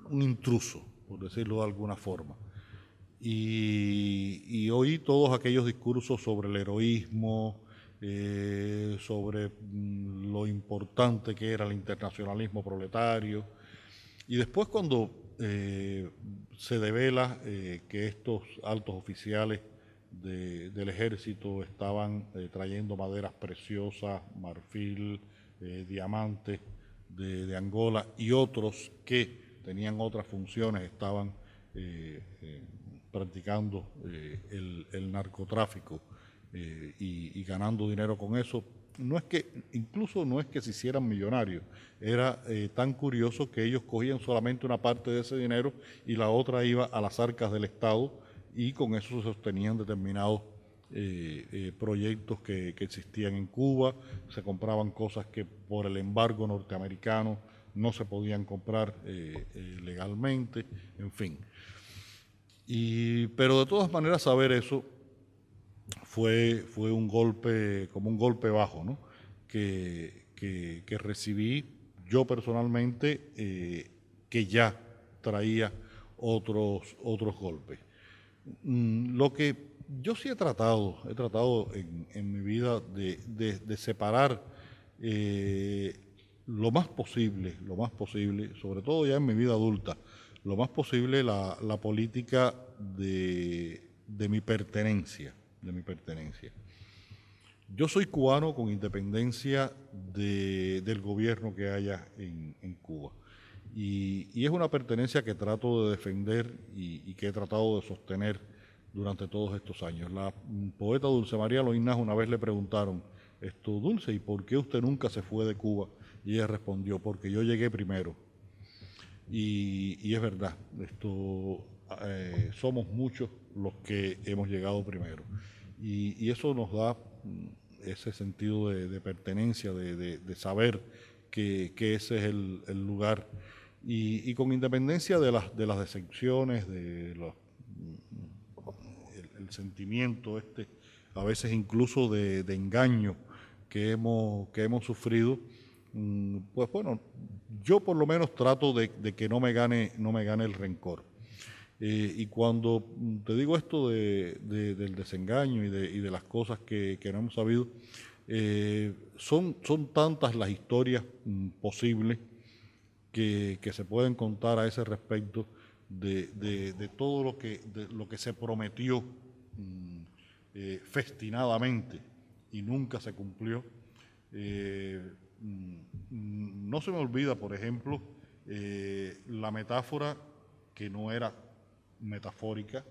un intruso, por decirlo de alguna forma. Y oí todos aquellos discursos sobre el heroísmo, sobre lo importante que era el internacionalismo proletario. Y después cuando se devela que estos altos oficiales del ejército estaban trayendo maderas preciosas, marfil, diamantes de Angola, y otros que tenían otras funciones estaban practicando el narcotráfico y ganando dinero con eso. Incluso no es que se hicieran millonarios, era tan curioso que ellos cogían solamente una parte de ese dinero y la otra iba a las arcas del Estado, y con eso se sostenían determinados proyectos que existían en Cuba. Se compraban cosas que por el embargo norteamericano no se podían comprar legalmente, en fin. Pero de todas maneras saber eso fue un golpe, como un golpe bajo, ¿no? que recibí yo personalmente, que ya traía otros golpes. Lo que yo sí he tratado en mi vida de separar lo más posible, sobre todo ya en mi vida adulta, lo más posible la política de mi pertenencia. Yo soy cubano con independencia del gobierno que haya en Cuba. Y es una pertenencia que trato de defender y que he tratado de sostener durante todos estos años. La poeta Dulce María Loinás una vez le preguntaron, Dulce, ¿y por qué usted nunca se fue de Cuba? Y ella respondió, porque yo llegué primero. Y es verdad, somos muchos los que hemos llegado primero. Y eso nos da ese sentido de pertenencia, de saber que ese es el lugar. Y con independencia de las decepciones, el sentimiento a veces incluso de engaño que hemos sufrido, pues bueno, yo por lo menos trato de que no me gane el rencor. Y cuando te digo esto del desengaño y de las cosas que no hemos sabido, son tantas las historias posibles que se pueden contar a ese respecto de todo lo que se prometió festinadamente y nunca se cumplió. No se me olvida, por ejemplo, la metáfora, que no era metafórica,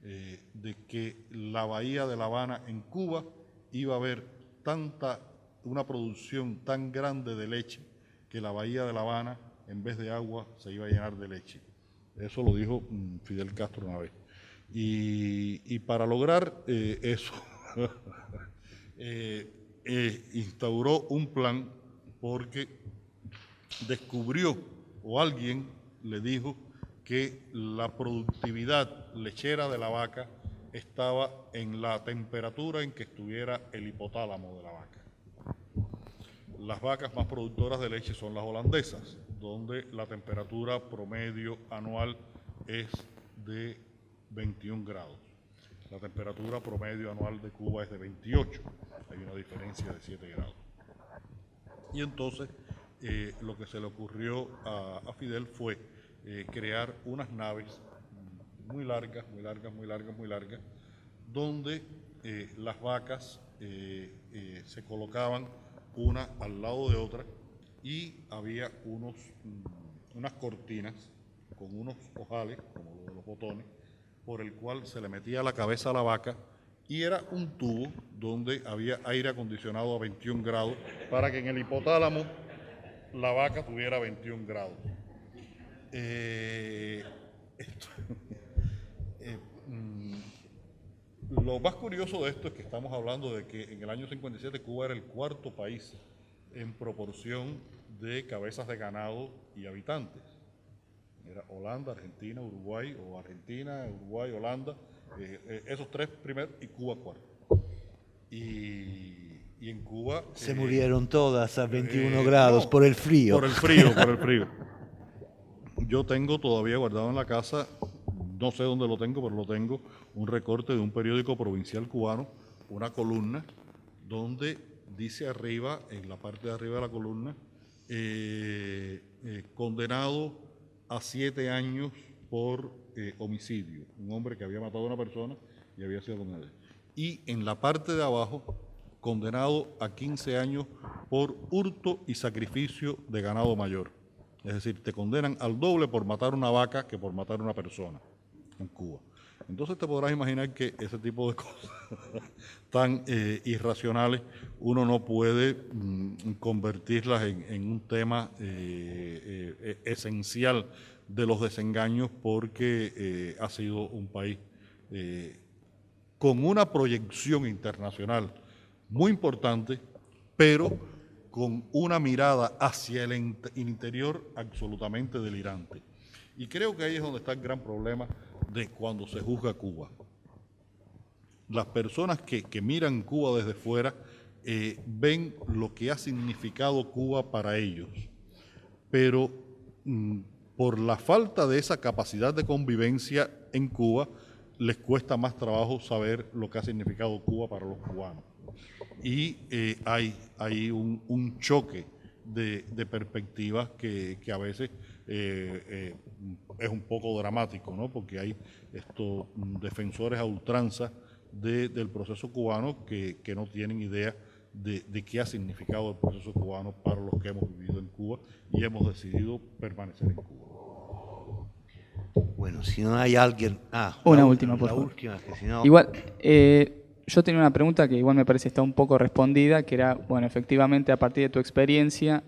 de que la bahía de La Habana en Cuba iba a haber una producción tan grande de leche que la bahía de La Habana, en vez de agua, se iba a llenar de leche. Eso lo dijo Fidel Castro una vez. Y para lograr eso, instauró un plan, porque descubrió, o alguien le dijo, que la productividad lechera de la vaca estaba en la temperatura en que estuviera el hipotálamo de la vaca. Las vacas más productoras de leche son las holandesas, donde la temperatura promedio anual es de 21 grados. La temperatura promedio anual de Cuba es de 28, hay una diferencia de 7 grados. Y entonces lo que se le ocurrió a Fidel fue crear unas naves muy largas, donde las vacas se colocaban una al lado de otra y había unas cortinas con unos ojales, como lo de los botones, por el cual se le metía la cabeza a la vaca y era un tubo donde había aire acondicionado a 21 grados para que en el hipotálamo la vaca tuviera 21 grados. Lo más curioso de esto es que estamos hablando de que en el año 57 Cuba era el cuarto país en proporción de cabezas de ganado y habitantes. Era Holanda, Argentina, Uruguay, o Argentina, Uruguay, Holanda, esos tres primeros y Cuba cuarto. Y en Cuba... Se murieron todas a 21 grados por el frío. Por el frío. Yo tengo todavía guardado en la casa, no sé dónde lo tengo, pero lo tengo, un recorte de un periódico provincial cubano, una columna, donde dice arriba, en la parte de arriba de la columna, condenado a 7 años por homicidio, un hombre que había matado a una persona y había sido condenado. Y en la parte de abajo, condenado a 15 años por hurto y sacrificio de ganado mayor. Es decir, te condenan al doble por matar una vaca que por matar una persona en Cuba. Entonces te podrás imaginar que ese tipo de cosas tan irracionales uno no puede convertirlas en un tema esencial de los desengaños, porque ha sido un país con una proyección internacional muy importante, pero con una mirada hacia el interior absolutamente delirante. Y creo que ahí es donde está el gran problema de cuando se juzga Cuba. Las personas que miran Cuba desde fuera ven lo que ha significado Cuba para ellos, pero por la falta de esa capacidad de convivencia en Cuba, les cuesta más trabajo saber lo que ha significado Cuba para los cubanos. Y hay un choque de perspectivas que a veces es un poco dramático, ¿no? Porque hay estos defensores a ultranza del proceso cubano que no tienen idea de qué ha significado el proceso cubano para los que hemos vivido en Cuba y hemos decidido permanecer en Cuba. Bueno, si no hay alguien... Una última, por favor. Última, que si no... Igual, yo tenía una pregunta que igual me parece está un poco respondida, que era, bueno, efectivamente, a partir de tu experiencia,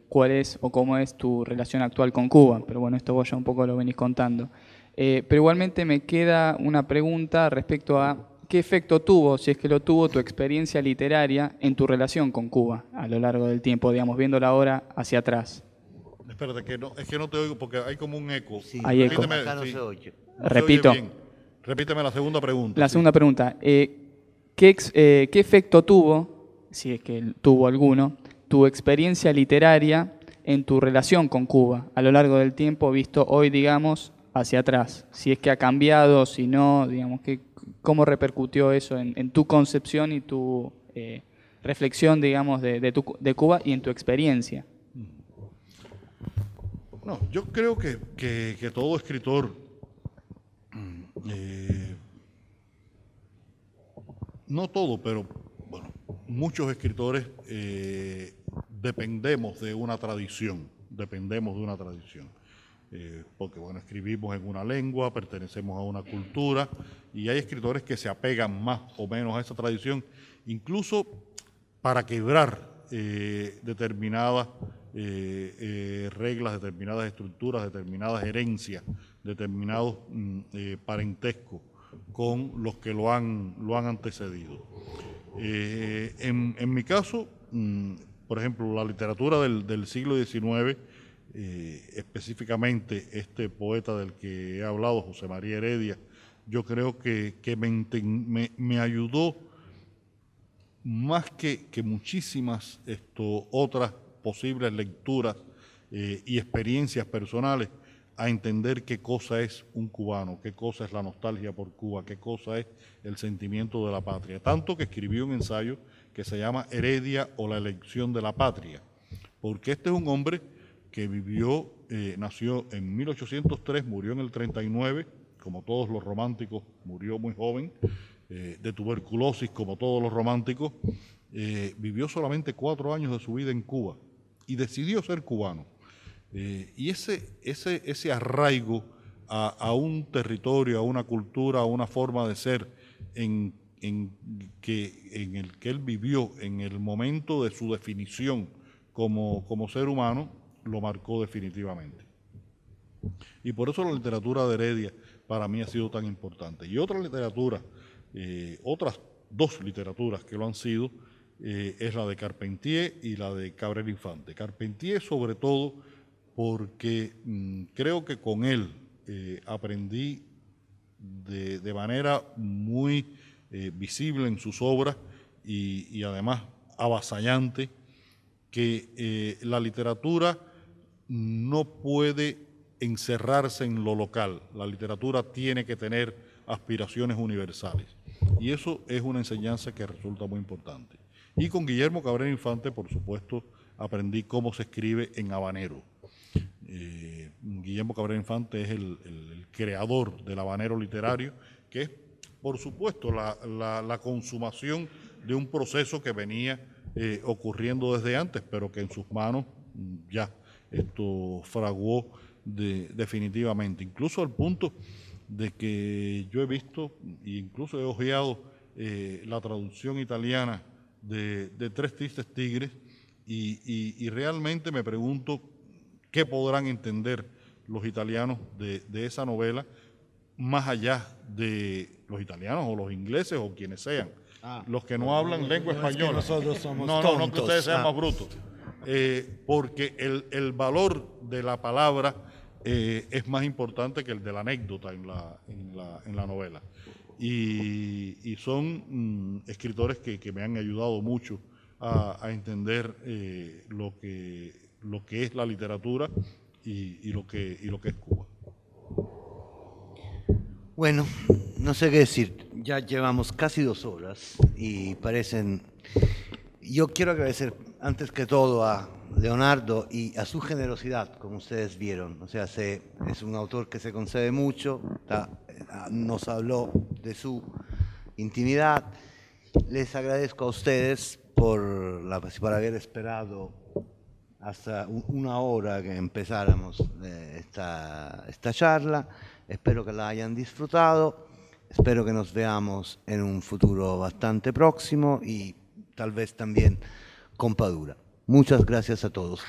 ¿cuál es o cómo es tu relación actual con Cuba? Pero bueno, esto vos ya un poco lo venís contando. Pero igualmente me queda una pregunta respecto a qué efecto tuvo, si es que lo tuvo, tu experiencia literaria en tu relación con Cuba a lo largo del tiempo, digamos, viéndola ahora hacia atrás. Espérate, es que no te oigo porque hay como un eco. Sí, hay eco. Acá no se oye. No Repito. se oye bien. Repíteme la segunda pregunta. La segunda pregunta, ¿qué efecto tuvo, si es que tuvo alguno, tu experiencia literaria en tu relación con Cuba a lo largo del tiempo, visto hoy, digamos, hacia atrás? Si es que ha cambiado, si no, digamos, ¿cómo repercutió eso en tu concepción y tu reflexión, digamos, de Cuba y en tu experiencia? No, yo creo que todo escritor, no todo, pero bueno, muchos escritores dependemos de una tradición, porque bueno, escribimos en una lengua, pertenecemos a una cultura, y hay escritores que se apegan más o menos a esa tradición, incluso para quebrar determinadas reglas, determinadas estructuras, determinadas herencias, determinados parentescos con los que lo han antecedido. En mi caso, por ejemplo, la literatura del siglo XIX, específicamente este poeta del que he hablado, José María Heredia, yo creo que me ayudó más que muchísimas otras posibles lecturas y experiencias personales, a entender qué cosa es un cubano, qué cosa es la nostalgia por Cuba, qué cosa es el sentimiento de la patria. Tanto que escribió un ensayo que se llama Heredia o la elección de la patria, porque este es un hombre que vivió, nació en 1803, murió en el 39, como todos los románticos, murió muy joven, de tuberculosis como todos los románticos, vivió solamente 4 años de su vida en Cuba y decidió ser cubano. Y ese arraigo a un territorio, a una cultura, a una forma de ser en el que él vivió en el momento de su definición como ser humano, lo marcó definitivamente. Y por eso la literatura de Heredia para mí ha sido tan importante. Y otra literatura, otras 2 literaturas que lo han sido, es la de Carpentier y la de Cabrera Infante. Carpentier sobre todo porque creo que con él aprendí de manera muy visible en sus obras y además avasallante que la literatura no puede encerrarse en lo local. La literatura tiene que tener aspiraciones universales. Y eso es una enseñanza que resulta muy importante. Y con Guillermo Cabrera Infante, por supuesto, aprendí cómo se escribe en habanero. Guillermo Cabrera Infante es el creador del habanero literario, que es, por supuesto, la consumación de un proceso que venía ocurriendo desde antes, pero que en sus manos ya esto fraguó definitivamente, incluso al punto de que yo he visto e incluso he hojeado la traducción italiana de Tres Tristes Tigres y realmente me pregunto qué podrán entender los italianos de esa novela, más allá de los italianos o los ingleses o quienes sean, los que no hablan lengua española. Nosotros somos no, que ustedes sean más brutos. Porque el valor de la palabra es más importante que el de la anécdota en la novela. Y son escritores que me han ayudado mucho a entender lo que es la literatura y lo que es Cuba. Bueno, no sé qué decir. Ya llevamos casi 2 horas y parecen... Yo quiero agradecer antes que todo a Leonardo y a su generosidad, como ustedes vieron. O sea, es un autor que se concede mucho, nos habló de su intimidad. Les agradezco a ustedes por haber esperado hasta 1 hora que empezáramos esta charla. Espero que la hayan disfrutado. Espero que nos veamos en un futuro bastante próximo y tal vez también con Padura. Muchas gracias a todos.